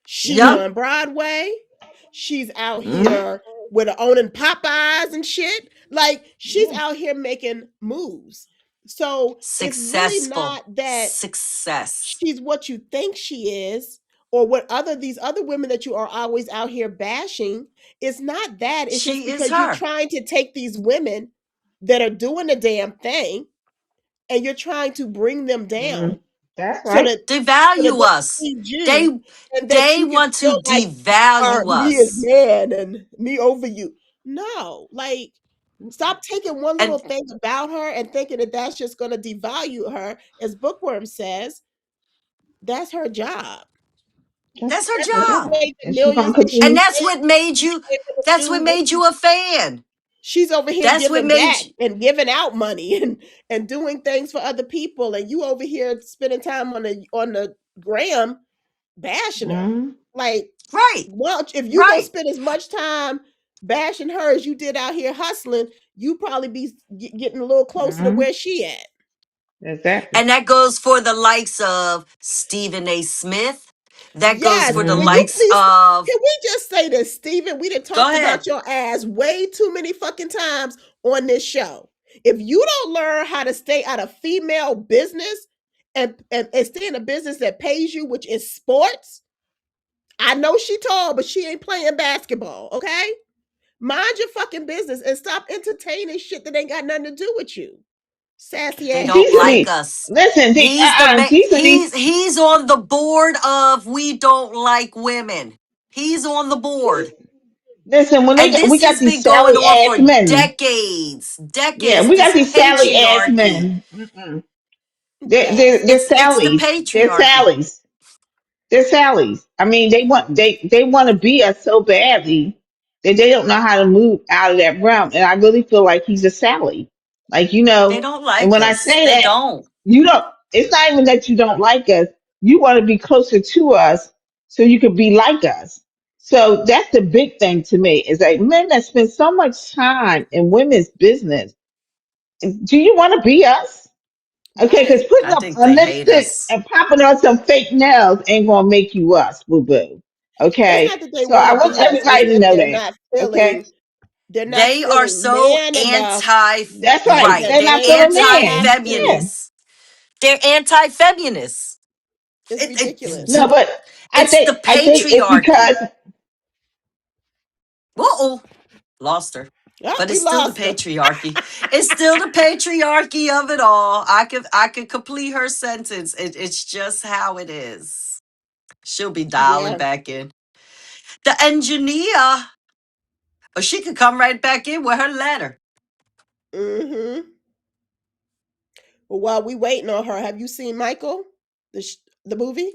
She's Mm-hmm. Yup. on Broadway. She's out Mm-hmm. here with owning Popeyes and shit. Like she's Yeah. out here making moves. So it's really Successful. not that Success. she's what you think she is or what other these other women that you are always out here bashing. It's not that. It's just She is because you're her. trying to take these women that are doing the damn thing and you're trying to bring them Mm-hmm. down That's so right. that Devalue they us. need They you and that they you can want to feel like devalue me is us. man and me over you. No, like stop taking one little And thing about her and thinking that that's just going to devalue her. As Bookworm says, that's her job. that's her That's her She job. job, made the and she's gonna millions that she And continue. made. She's that's what able to made do. you a fan. She's over here That's what giving made back you. and giving out money and doing things for other people, and you over here spending time on the gram bashing her. Mm-hmm. Like, Right. well, if you gonna Right. spend as much time bashing her as you did out here hustling, you probably be getting a little closer to Mm-hmm. where she at. Exactly. And that goes for the likes of Stephen A. Smith. That goes Yes, for the will you Mm-hmm. likes please? of. Can we just say this, Steven? We done Go talked about ahead. your ass way too many fucking times on this show. If you don't learn how to stay out of female business and stay in a business that pays you, which is sports, I know she tall, but she ain't playing basketball, okay? Mind your fucking business and stop entertaining shit that ain't got nothing to do with you. Sassy They And don't these are ass. like the us. listen. He's the These are the he's on the board of we don't like women. He's on the board. listen. When And we this got has these been going Sally on ass for men. decades. Yeah, Decades. we got This these Sally ass patriarchy. men. Mm-mm. Yes. They're It's the Sallies. They're patriarchy. Sallies. They're Sallies. I mean, they want to be us so badly that they don't know how to move out of that realm. And I really feel like he's a Sally. Like They don't and like when I us. say They that, don't. you don't. It's not even that you don't like us. You want to be closer to us so you could be like us. So that's the big thing to me is like men that spend so much time in women's business. Do you want to be us? Okay, because Right. putting I up think a they hate lipstick us. and popping on some fake nails ain't gonna make you us, boo boo. It's Okay, not that they so want I to want be us. It's everybody to that know that. Okay, they're not They are feeling so man enough anti, that's right. right. that They're They're not they feeling they man. have to. Yeah. anti-feminists. They're anti-feminists. It's No, ridiculous. but It's the I think it's patriarchy. because Uh-oh, lost her. Oh, But we it's still the lost her. patriarchy. It's still the patriarchy of it all. I could complete her sentence. It's just how it is. She'll be dialing Yeah. back in. The engineer, or she could come right back in with her letter. Mm-hmm. Well, while we waiting on her, have you seen Michael, the movie?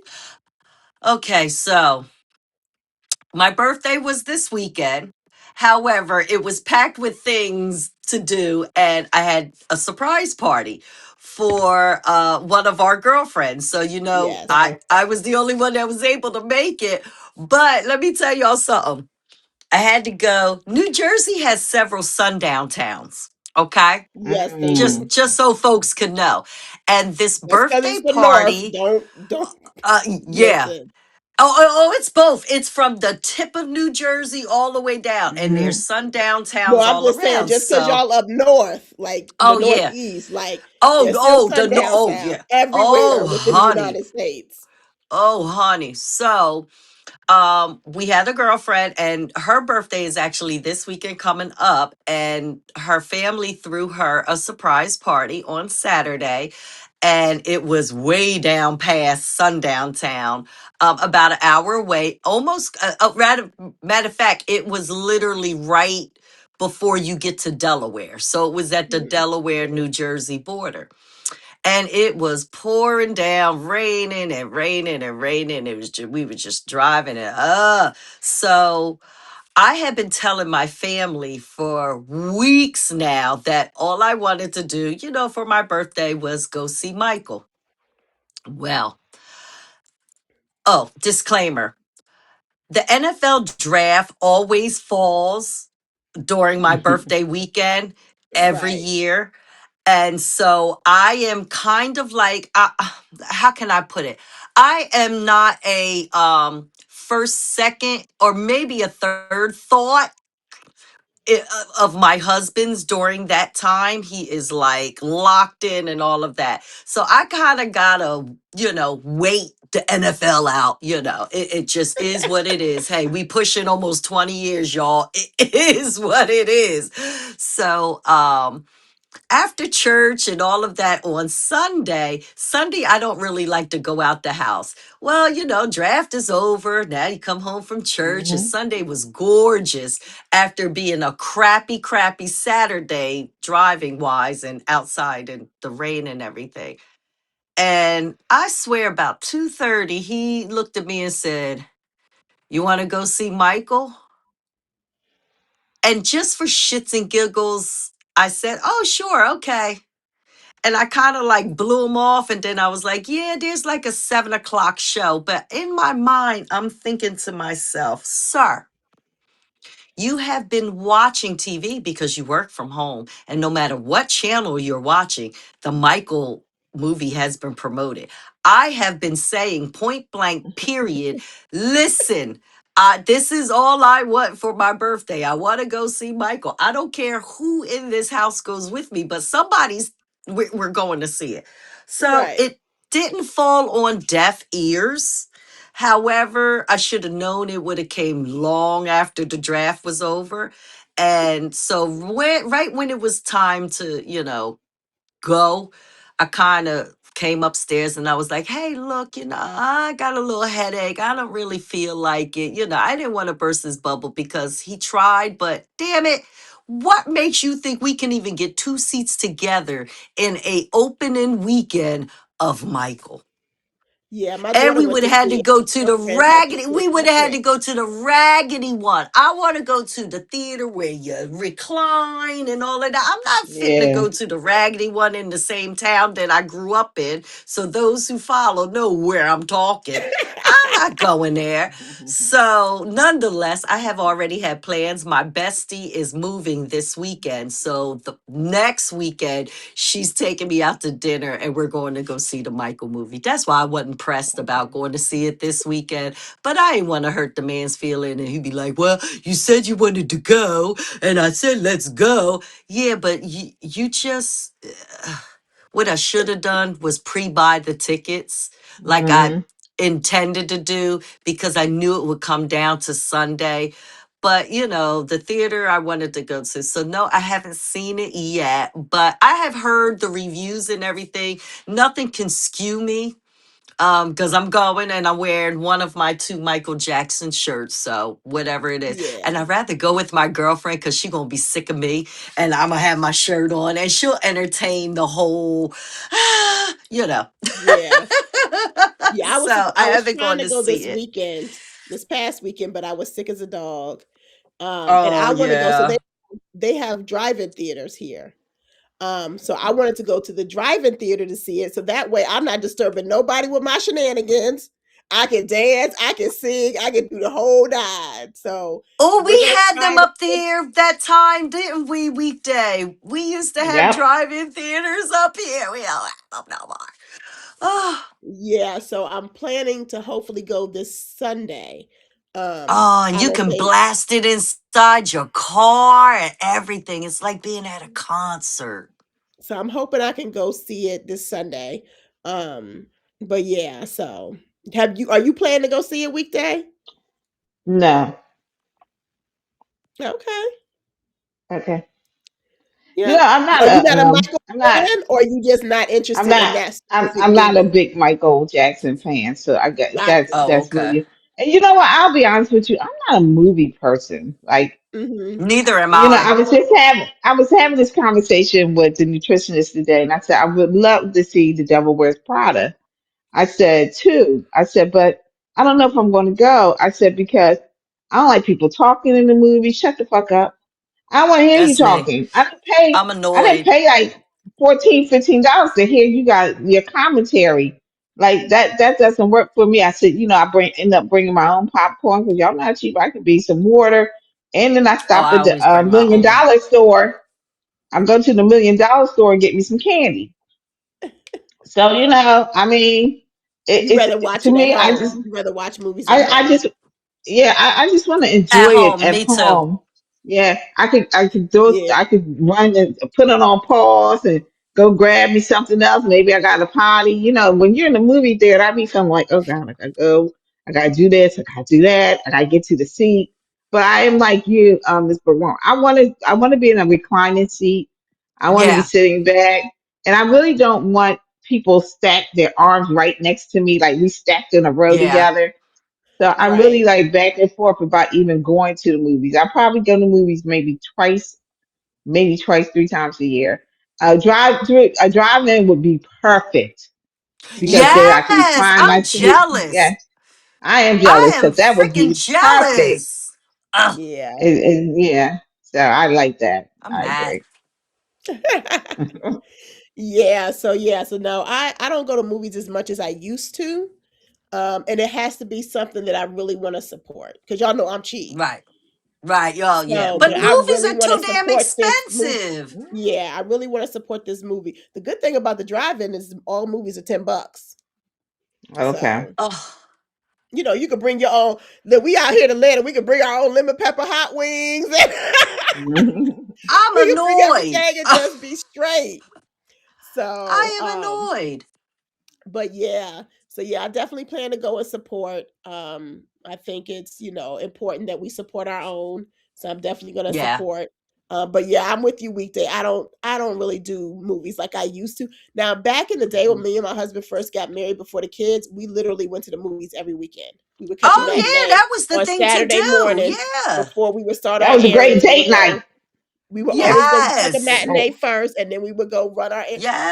Okay, so my birthday was this weekend. However, it was packed with things to do, and I had a surprise party for one of our girlfriends. So, Yes. I was the only one that was able to make it. But let me tell y'all something. I had to go. New Jersey has several sundown towns. Okay. Yes, they mm, do. Just so folks could know. And this That's because birthday it's the North. party, Don't yeah, listen. it's both. It's from the tip of New Jersey all the way down, and there's mhm, sundown No, towns I'm all just saying, around. just because So, y'all up north, like the oh yeah, Northeast, like there's still sundown oh towns yeah, everywhere oh within the honey, United States. oh honey. So, we had a girlfriend, and her birthday is actually this weekend coming up, and her family threw her a surprise party on Saturday, and it was way down past sundown town, about an hour away, almost matter of fact, it was literally right before you get to Delaware, so it was at the Mhm. Delaware New Jersey border, and it was pouring down, raining and raining and raining. It was just, we were just driving it. So I had been telling my family for weeks now that all I wanted to do, for my birthday was go see Michael. Well, oh, disclaimer. The NFL draft always falls during my birthday weekend every Right. year. And so I am kind of like, how can I put it? I am not a first, second, or maybe a third thought of my husband's during that time. He is like locked in and all of that. So I kind of gotta, wait the NFL out. It just is what it is. Hey, we pushing almost 20 years, y'all. It is what it is. So, after church and all of that on Sunday, I don't really like to go out the house. Well, draft is over. Now you come home from church, and mhm. Sunday was gorgeous after being a crappy, crappy Saturday driving wise and outside in the rain and everything. And I swear about 2:30, he looked at me and said, "You want to go see Michael?" And just for shits and giggles, I said, "Oh, sure, okay." And I kind of like blew him off. And then I was like, yeah, there's like a 7 o'clock show. But in my mind, I'm thinking to myself, sir, you have been watching TV because you work from home. And no matter what channel you're watching, the Michael movie has been promoted. I have been saying point blank, period. Listen, this is all I want for my birthday. I want to go see Michael. I don't care who in this house goes with me, but we're going to see it. So Right. it didn't fall on deaf ears. However, I should have known it would have came long after the draft was over. And so right when it was time to, go, I kind of came upstairs and I was like, hey, look, I got a little headache. I don't really feel like it. I didn't want to burst his bubble because he tried, but damn it. What makes you think we can even get two seats together in a opening weekend of Michael? Yeah, my And daughter we went would to have had to see it. go to the Girlfriend had to raggedy, sit we in would the have had to front. go to the raggedy one. I want to go to the theater where you recline and all of that. I'm not fitting to Yeah. go to the raggedy one in the same town that I grew up in. So those who follow know where I'm talking. I'm not going there. So, nonetheless, I have already had plans. My bestie is moving this weekend. So, the next weekend, she's taking me out to dinner and we're going to go see the Michael movie. That's why I wasn't pressed about going to see it this weekend. But I didn't want to hurt the man's feeling. And he'd be like, well, you said you wanted to go. And I said, let's go. Yeah, but you just. What I should have done was pre-buy the tickets like I Mhm. intended to do because I knew it would come down to Sunday. But the theater I wanted to go to. So no, I haven't seen it yet, but I have heard the reviews and everything. Nothing can skew me because I'm going and I'm wearing one of my two Michael Jackson shirts, so whatever it is. And Yeah. I'd rather go with my girlfriend because she gonna be sick of me and I'm gonna have my shirt on and she'll entertain the whole you know. Yeah. Yeah, So I I was haven't trying gone to to go see this it. weekend, this past weekend, but I was sick as a dog. And Oh I want to go. So yeah. they have drive-in theaters here. So I wanted to go to the drive-in theater to see it. So that way I'm not disturbing nobody with my shenanigans. I can dance, I can sing, I can do the whole nine. So Oh, we're we gonna had try them to up there that time, didn't we? Weekday. We used to have Yep. drive-in theaters up here. We don't have them no more. Oh. yeah, so I'm planning to hopefully go this Sunday. Oh, and I you don't can think blast it inside your car and everything. It's like being at a concert. so. I'm hoping I can go see it this Sunday. Um, but yeah, so are you planning to go see it weekday? No. Okay. Okay. Yeah. I'm not Are you a not a Michael I'm not fan, or are you just not I'm interested in not that I'm specific I'm not a movie? big Michael Jackson fan, so I guess Gotcha. Oh, that's okay. really. And you know what? I'll be honest with you. I'm not a movie person. Like, Mhm. Neither am you know, I. I was having this conversation with the nutritionist today, and I said I would love to see The Devil Wears Prada. I said too. I said, but I don't know if I'm going to go. I said because I don't like people talking in the movie. Shut the fuck up. I don't want to hear you That's me. talking. I'm I didn't annoyed. pay like $14, $15 to hear you got your commentary. Like that doesn't work for me. I said, end up bringing my own popcorn because y'all not cheap. I could be some water. And then I Oh, stopped I at the always bring my million own. dollar store. I go to the $1 million store and get me some candy. So, I mean, You rather it's watch to it at me, home. You rather watch movies at I home. just yeah, I just want to At enjoy it home, at me too. home. Yeah, I could do it. Yeah. I could run and put it on pause and go grab me something else. Maybe I got a potty. When you're in the movie theater, I be feeling like, oh God, I gotta go. I gotta do this. I gotta do that. I gotta get to the seat. But I am like you, Ms. Barone. I want to be in a reclining seat. I want to be Yeah. sitting back, and I really don't want people stacked their arms right next to me, like we stacked in a row Yeah. together. So I'm really Right. like back and forth about even going to the movies. I probably go to movies maybe twice, 3 times a year. A drive-in would be perfect because then I can Yes. recline I'm my seat. jealous. Yeah, I am I jealous am because that would freaking be perfect. jealous. Ugh, Yeah. And yeah, so I like that. I'm I mad. agree. Yeah, so no, I don't go to movies as much as I used to. And it has to be something that I really want to support because y'all know I'm cheap. Right. Right. Y'all, yeah. So, But but I movies really are want to too damn support this movie. expensive. Yeah, I really want to support this movie. The good thing about the drive-in is all movies are $10. Okay. So, Oh, you can bring your own. We out here in Atlanta, we can bring our own lemon pepper hot wings, and I'm we can bring annoyed. everything and just be straight. So, I am annoyed. but yeah, so yeah, I definitely plan to go and support. I think it's important that we support our own. So I'm definitely going to Yeah. support. But yeah, I'm with you weekday. I don't really do movies like I used to. Now back in the day when me and my husband first got married before the kids, we literally went to the movies every weekend. We would catch a Oh, yeah. matinee That was the on thing to Saturday do. morning Yeah. before we would start That our was a great errands. We would date night. go we would always go catch a Yes. matinee first, and then we would go run our.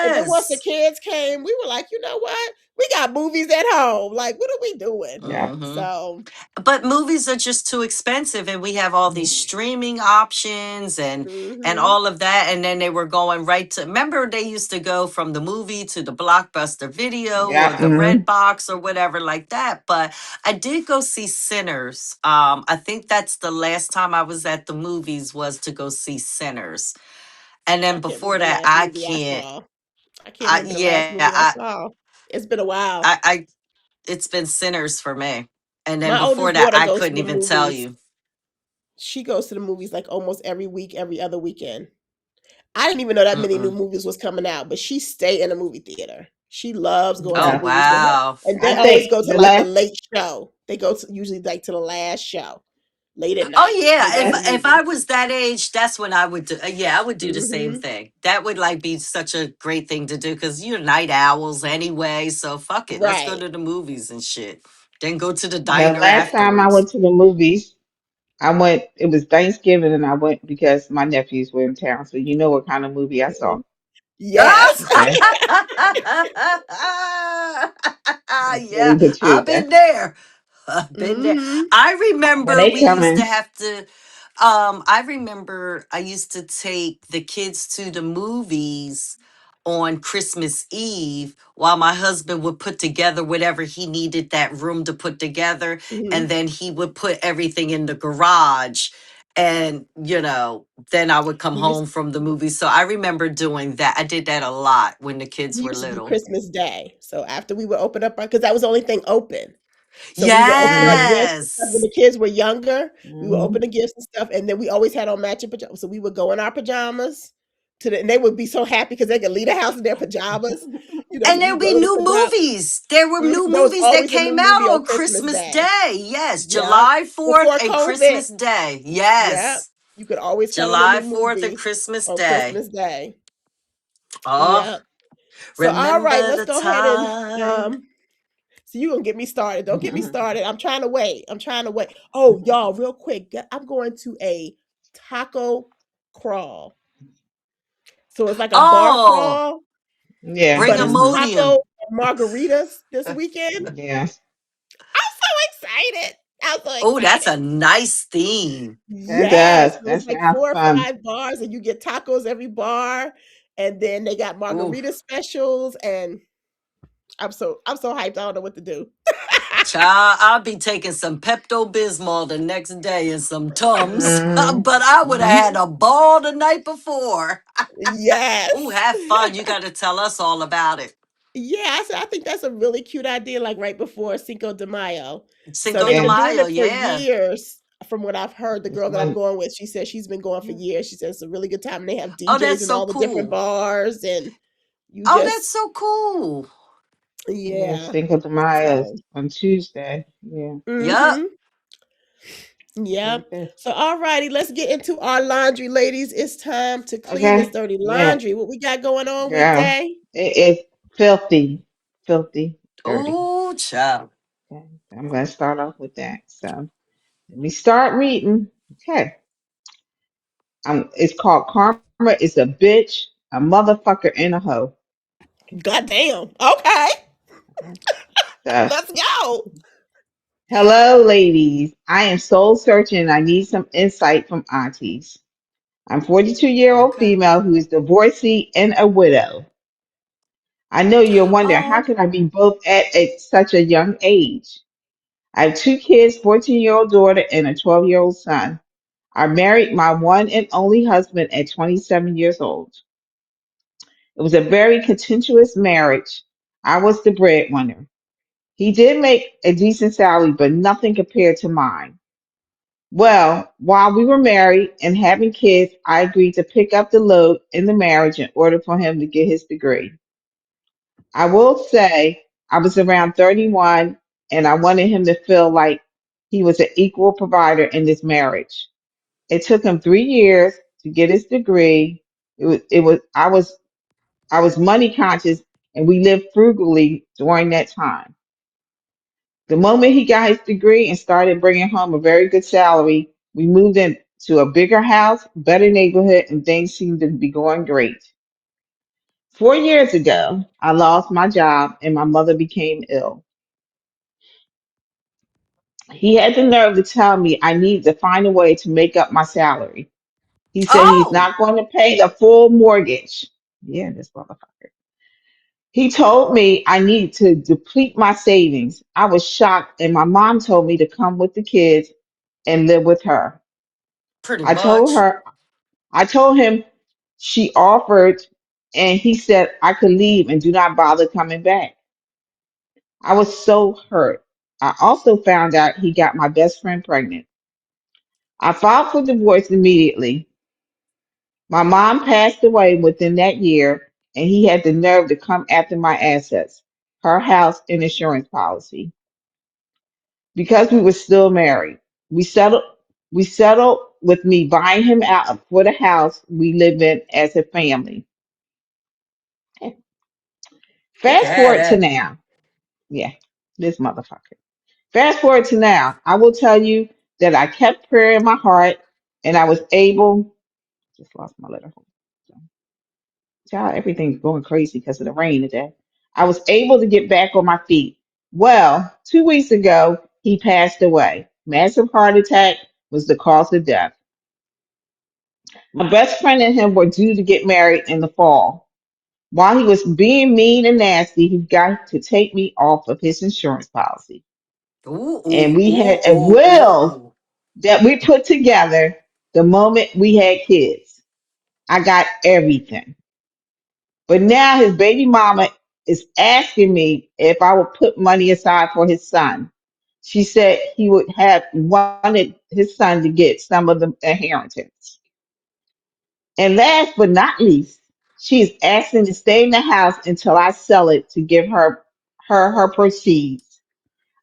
And then once the Yes. kids came, we were like, you know what? We got movies at home. Like, what are we doing? Yeah. Hmm. So, But movies are just too expensive, and we have all these Mm. streaming options and hmm all of that. And then they were going right to, remember they used to go from the movie to the Blockbuster Video or Yeah. the Hmm. Red Box or whatever like that. But I did go see Sinners. I think that's the last time I was at the movies, was to go see Sinners. And I then can't before remember the that, last movie I saw. I can't remember the last yeah, movie I saw. It's been a while. I it's been Sinners for me. And then My before oldest that, daughter I goes to couldn't the even tell movies. you. She goes to the movies like almost every week, every other weekend. I didn't even know that many new Mm-mm. movies was coming out, but she stay in a movie theater. She loves going to Oh the Yeah. movies with her, wow. and they I always think go to the like the last late show. They go to usually like to the last show, late at Oh night. yeah, They go to the if I movies. was that age, that's when I would do. Yeah, I would do the same hmm thing. That would like be such a great thing to do because you're night owls anyway. So fuck it, let's go Right. to the movies and shit. Then go to the the diner last time I afterwards. went to the movies, I went. It was Thanksgiving, and I went because my nephews were in town. So you know what kind of movie I saw. Yes. Okay, that's tell Yeah, you the truth. I've That's been there. I've been there. hmm I when remember they we come used to in. have to I remember I used to take the kids to the movies on Christmas Eve while my husband would put together whatever he needed that room to put together, hmm and then he would put everything in the garage, and then I would come We used home from the movie. So I remember doing that. I did that a lot when the kids we were used to do little. Christmas Day. So after we would open up our, because that was the only thing open. So we would open our Mm, gifts and stuff when Yes. the kids were younger. We would open hmm the gifts and stuff, and then we always had on matching pajamas. So we would go in our pajamas and they would be so happy because they could leave the house in their pajamas. So And we there'll go be in the new pajama. movies. There were new There was movies that always a new came out movie on on Christmas Christmas Day. Day. Yes, Yep. July 4th Before and COVID. Christmas Day. Yep. Yes, You could always count on the July new 4th and movies Christmas on Day. Christmas Day. Oh, Yep. So all right, remember let's the go ahead and time. so you gonna get me started. Don't get me started. I'm trying to wait. I'm trying to wait. Oh, y'all, real quick. I'm going to a taco crawl. So it's like a bar Oh, crawl, Yeah. bring but it's Hmm. tacos Imodium. and margaritas this weekend. Yeah. I'm so excited. I'm so Oh, that's excited. a nice theme. That Yes. does. So That it's like sounds four or fun. five bars, and you get tacos every bar. And then they got Ooh, margarita specials. And I'm so hyped. I don't know what to do. child, I'll be taking some Pepto Bismol the next day and some Tums, Mm-hmm. but I would Mm-hmm. have had a ball the night before. Ooh, Yes. have fun. You got to tell us all about it. Yeah, I think that's a really cute idea, like right before Cinco de Mayo. So Cinco they've de been Yeah. doing Mayo, it for yeah. years. From what I've heard, the It's girl that I'm one. going with, she says she's been going for years. She says it's a really good time. And they have Oh, DJs that's in so all the different cool. bars, and you Oh, that's just so cool. Yeah. yeah. Cinco de Mayo is So on Tuesday. Yeah. Yup. mm-hmm. Yep. Okay. So all righty, let's get into our laundry, ladies. It's time to clean this Okay. dirty Yeah. laundry. What we got going on, Girl. weekday? It's filthy. Filthy. Dirty. Oh, child. Okay. I'm gonna start off with that. So let me start reading. Okay. It's called Karma is a bitch, a motherfucker, and a hoe. Goddamn. Okay, Okay. So, let's go. hello, ladies. I am soul searching and I need some insight from aunties. I'm 42-year-old Okay. female who is divorcee and a widow. I know you'll wonder how Oh, can I be both at such a young age? I have two kids, 14-year-old daughter and a 12-year-old son. I married my one and only husband at 27 years old. It was a very contentious marriage. I was the breadwinner. He did make a decent salary, but nothing compared to mine. Well, while we were married and having kids, I agreed to pick up the load in the marriage in order for him to get his degree. I will say I was around 31 and I wanted him to feel like he was an equal provider in this marriage. It took him 3 years to get his degree. I was money conscious and we lived frugally during that time. The moment he got his degree and started bringing home a very good salary, we moved into a bigger house, better neighborhood, and things seemed to be going great. 4 years ago, I lost my job and my mother became ill. He had the nerve to tell me I needed to find a way to make up my salary. He said he's Oh, not going to pay the full mortgage. Yeah, this motherfucker. He told me I needed to deplete my savings. I was shocked, and my mom told me to come with the kids and live with her. pretty I told much. her, I told him she offered, and he said I could leave and do not bother coming back. I was so hurt. I also found out he got my best friend pregnant. I filed for divorce immediately. My mom passed away within that year, and he had the nerve to come after my assets, her house and insurance policy. Because we were still married, we settled we settled with me buying him out for the house we live in as a family. He can Fast have forward to that. now. Yeah, this motherfucker. Fast forward to now. I will tell you that I kept prayer in my heart and I was able just lost my letter. So, child, everything's going crazy because of the rain today. I was able to get back on my feet. Well, 2 weeks ago, he passed away. Massive heart attack was the cause of death. My best friend and him were due to get married in the fall. While he was being mean and nasty, he got to take me off of his insurance policy. Ooh, And ooh, we had ooh, a ooh, ooh, will ooh. that we put together the moment we had kids. I got everything. But now his baby mama is asking me if I would put money aside for his son. She said he would have wanted his son to get some of the inheritance. And last but not least, she is asking to stay in the house until I sell it to give her proceeds.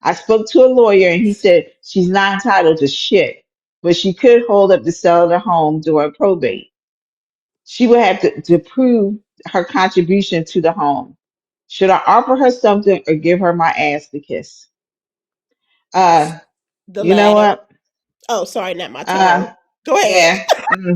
I spoke to a lawyer and he said she's not entitled to shit, but she could hold up the sale of the home during probate. She would have to prove her contribution to the home. Should I offer her something or give her my ass to kiss? Uh, The you know latter. what? Oh, sorry, not my Uh, turn. Go ahead. yeah.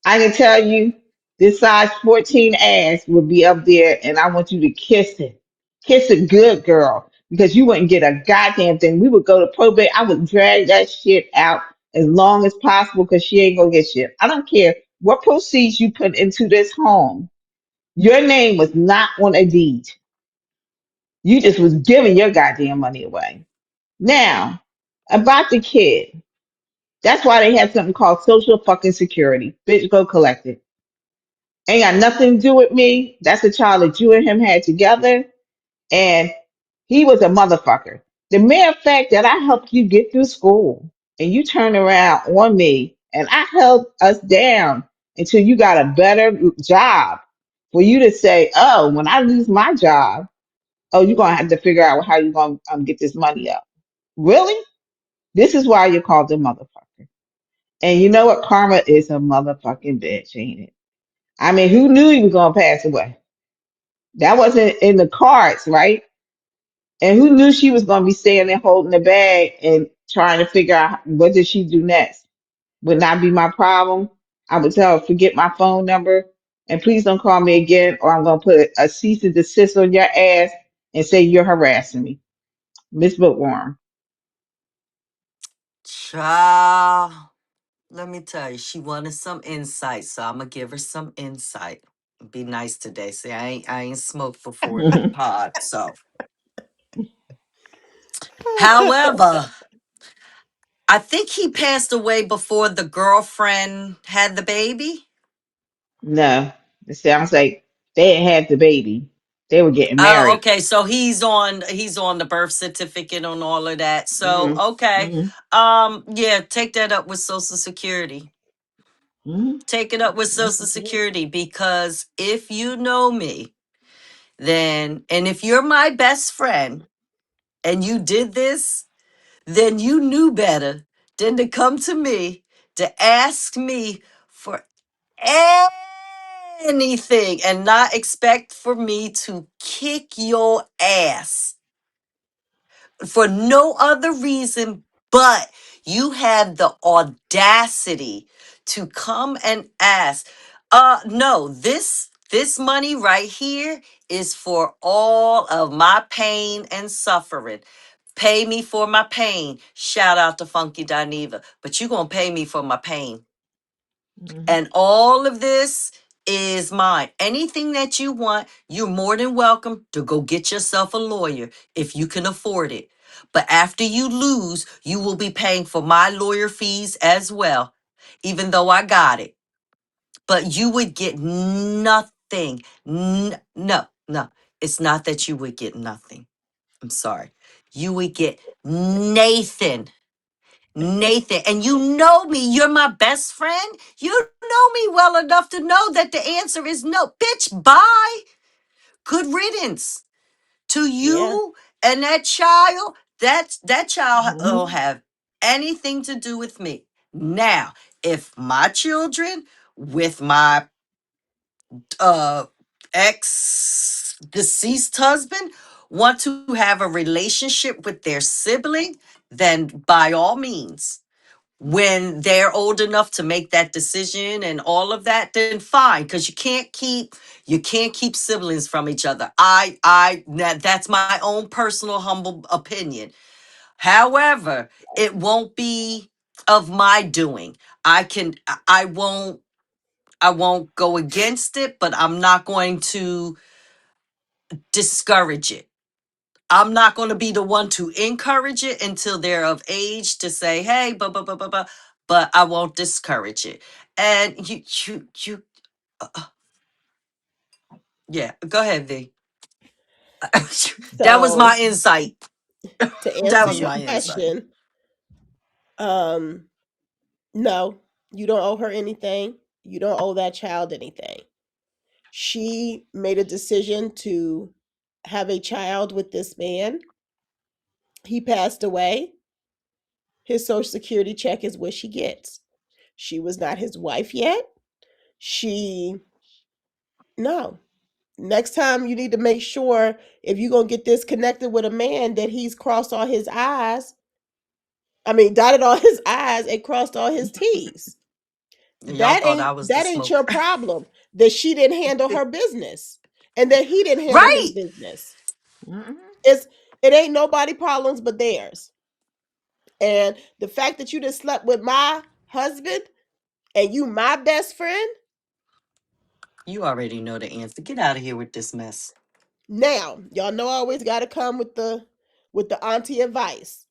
I can tell you this size 14 ass will be up there and I want you to kiss it. Kiss it good, girl, because you wouldn't get a goddamn thing. We would go to probate. I would drag that shit out as long as possible because she ain't gonna get shit. I don't care what proceeds you put into this home. Your name was not on a deed. You just was giving your goddamn money away. Now, about the kid. That's why they have something called social fucking security. Bitch, go collect it. Ain't got nothing to do with me. That's a child that you and him had together, and he was a motherfucker. The mere fact that I helped you get through school and you turned around on me and I held us down until you got a better job for you to say, oh, when I lose my job, oh, you're going to have to figure out how you're going to get this money up. Really? This is why you're called a motherfucker. And you know what? Karma is a motherfucking bitch, ain't it? I mean, who knew he was going to pass away? That wasn't in the cards, right? And who knew she was going to be staying there holding the bag and trying to figure out what did she do next? Would not be my problem. I would tell her, forget my phone number and please don't call me again or I'm going to put a cease and desist on your ass and say you're harassing me. Miss Bookworm. Child, let me tell you, she wanted some insight, so I'm gonna give her some insight. Be nice today. See, I ain't smoked before the pod, so. However, I think he passed away before the girlfriend had the baby. No, it sounds like they had had the baby. They were getting Oh, married. okay. So he's on the birth certificate on all of that. So Hmm. okay. Hmm. Yeah, take that up with Social Security. Hmm. Take it up with Yes, Social it did. Security because if you know me, then and if you're my best friend and you did this, then you knew better than to come to me to ask me for anything and not expect for me to kick your ass for no other reason but you had the audacity to come and ask. No, this. This money right here is for all of my pain and suffering. Pay me for my pain. Shout out to Funky Dineva. But you going to pay me for my pain. Mhm. And all of this is mine. Anything that you want, you're more than welcome to go get yourself a lawyer if you can afford it. But after you lose, you will be paying for my lawyer fees as well, even though I got it. But you would get nothing. No, no. It's not that you would get nothing. I'm sorry. You would get Nathan. Nathan, and you know me, you're my best friend. You know me well enough to know that the answer is no. Bitch, bye. Good riddance to Yeah. you and that child. That child don't Mhm. have anything to do with me. Now, if my children with my uh ex deceased husband want to have a relationship with their sibling, then by all means, when they're old enough to make that decision and all of that, then fine, because you can't keep siblings from each other. That's my own personal humble opinion. However, it won't be of my doing. I won't go against it, but I'm not going to discourage it. I'm not going to be the one to encourage it until they're of age to say, hey, but I won't discourage it. And yeah, go ahead, V. That was So my insight. to That answer was your my insight. question, um, no, you don't owe her anything. You don't owe that child anything. She made a decision to have a child with this man. He passed away. His social security check is what she gets. She was not his wife yet. She, no. Next time you need to make sure if you're going to get this connected with a man that he's crossed all his I's. I mean, dotted all his I's and crossed all his T's. Y'all That thought I ain't was the that ain't your smoker. problem that she didn't handle her business and that he didn't handle his Right. business. Mhm. It's it ain't nobody problems but theirs. And the fact that you just slept with my husband and you my best friend, You already know the answer. Get out of here with this mess. now y'all know I always got to come with the auntie advice.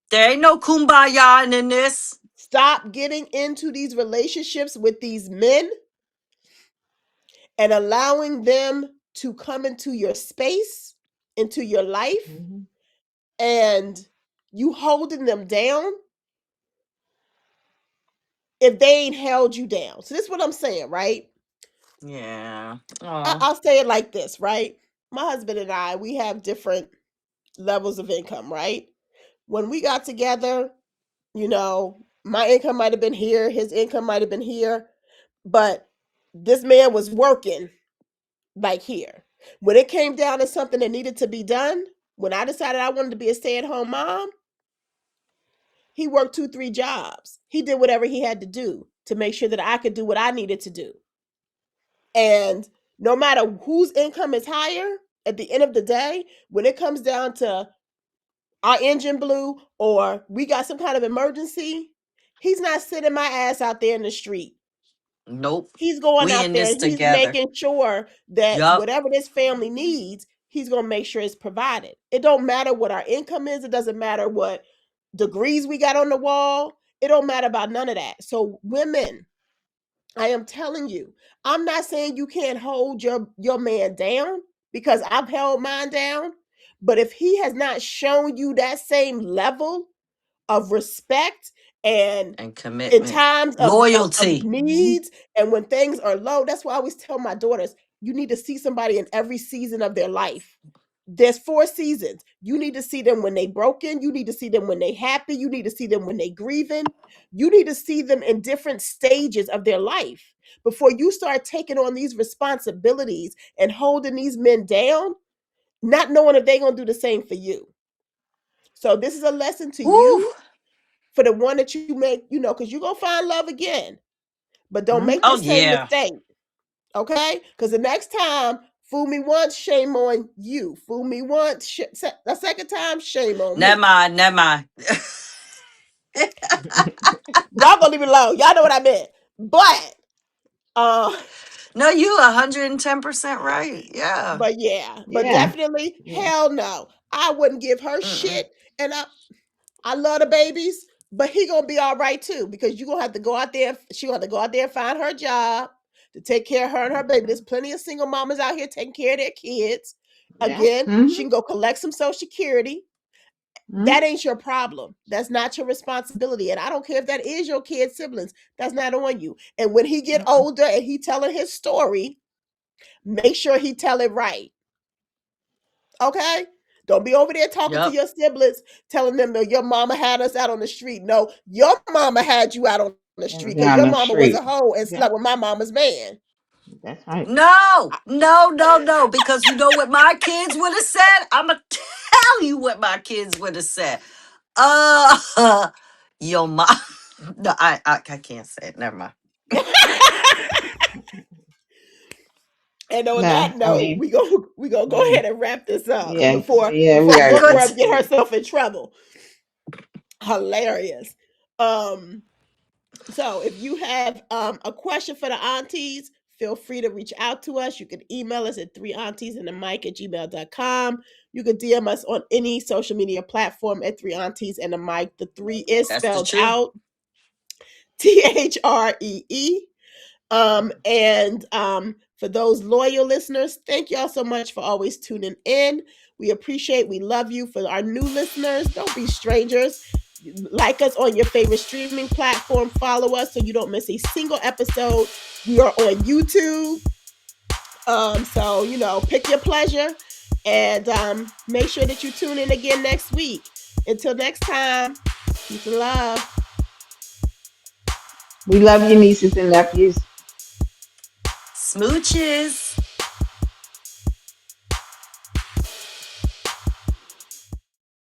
There ain't no kumbaya in this. Stop getting into these relationships with these men and allowing them to come into your space, into your life, Mhm. and you holding them down if they ain't held you down. So this is what I'm saying, right? Yeah. Oh. I'll say it like this, right? My husband and I, we have different levels of income, right? When we got together, my income might have been here, his income might have been here, but this man was working like here. When it came down to something that needed to be done, when I decided I wanted to be a stay at home mom, he worked two, three jobs. He did whatever he had to do to make sure that I could do what I needed to do. And no matter whose income is higher, at the end of the day, when it comes down to our engine blew or we got some kind of emergency, he's not sitting my ass out there in the street. Nope. He's going We out in there this and he's together. making sure that Yup. whatever this family needs, he's going to make sure it's provided. It don't matter what our income is. It doesn't matter what degrees we got on the wall. It don't matter about none of that. So women, I am telling you, I'm not saying you can't hold your man down because I've held mine down, but if he has not shown you that same level of respect and And in commitment. times of Loyalty. Mhm. needs and when things are low, that's why I always tell my daughters, you need to see somebody in every season of their life. There's four seasons. You need to see them when they broken. You need to see them when they happy. You need to see them when they grieving. You need to see them in different stages of their life before you start taking on these responsibilities and holding these men down, not knowing if they're gonna do the same for you. So this is a lesson to Woo. you for the one that you make, because you're gonna find love again. But don't make Oh the same Mhm. yeah. mistake Okay? Because the next time, fool me once, shame on you. Fool me once, the second time, shame on Never me. mind, never mind. Y'all gonna leave it alone. Y'all know what I meant. But uh No, you 110% right. Yeah. but yeah, but Yeah. definitely Yeah. hell no. I wouldn't give her Mm-mm. shit. And I love the babies, but he gonna be all right too, because you gonna have to go out there. She gonna have to go out there and find her job to take care of her and her baby. There's Mhm. plenty of single mamas out here taking care of their kids. Yeah. Again, she Hmm. can go collect some social security. That Hmm. ain't your problem. That's not your responsibility. And I don't care if that is your kid's siblings. That's not on you. And when he get older and he telling his story, make sure he tell it right. Okay? Don't be over there talking to Yep. your siblings, telling them that your mama had us out on the street. No, your mama had you out on the street because your Down the mama was a street. hoe and slept Yeah. with my mama's man. That's right. No, no, no, no. Because you know what my kids would have said? I'm going to tell you what my kids would have said. Uh, your mom. No, I can't say it. Never mind. And on Nah. that I note, mean. we gonna go Yeah. ahead and wrap this up Yeah. before Yeah. We before gotta Good. go. Bookworm get herself in trouble. Hilarious. Um, So if you have a question for the aunties, feel free to reach out to us. You can email us at 3auntiesandthemic@gmail.com. You can DM us on any social media platform at 3auntiesandthemic. The three is That's the spelled truth. out THREE. And for those loyal listeners, thank y'all so much for always tuning in. We appreciate, we love you. For our new listeners, don't be strangers. Like us on your favorite streaming platform. Follow us so you don't miss a single episode. We are on YouTube. So pick your pleasure and make sure that you tune in again next week. Until next time, peace and love. We love you, nieces and nephews. Smooches.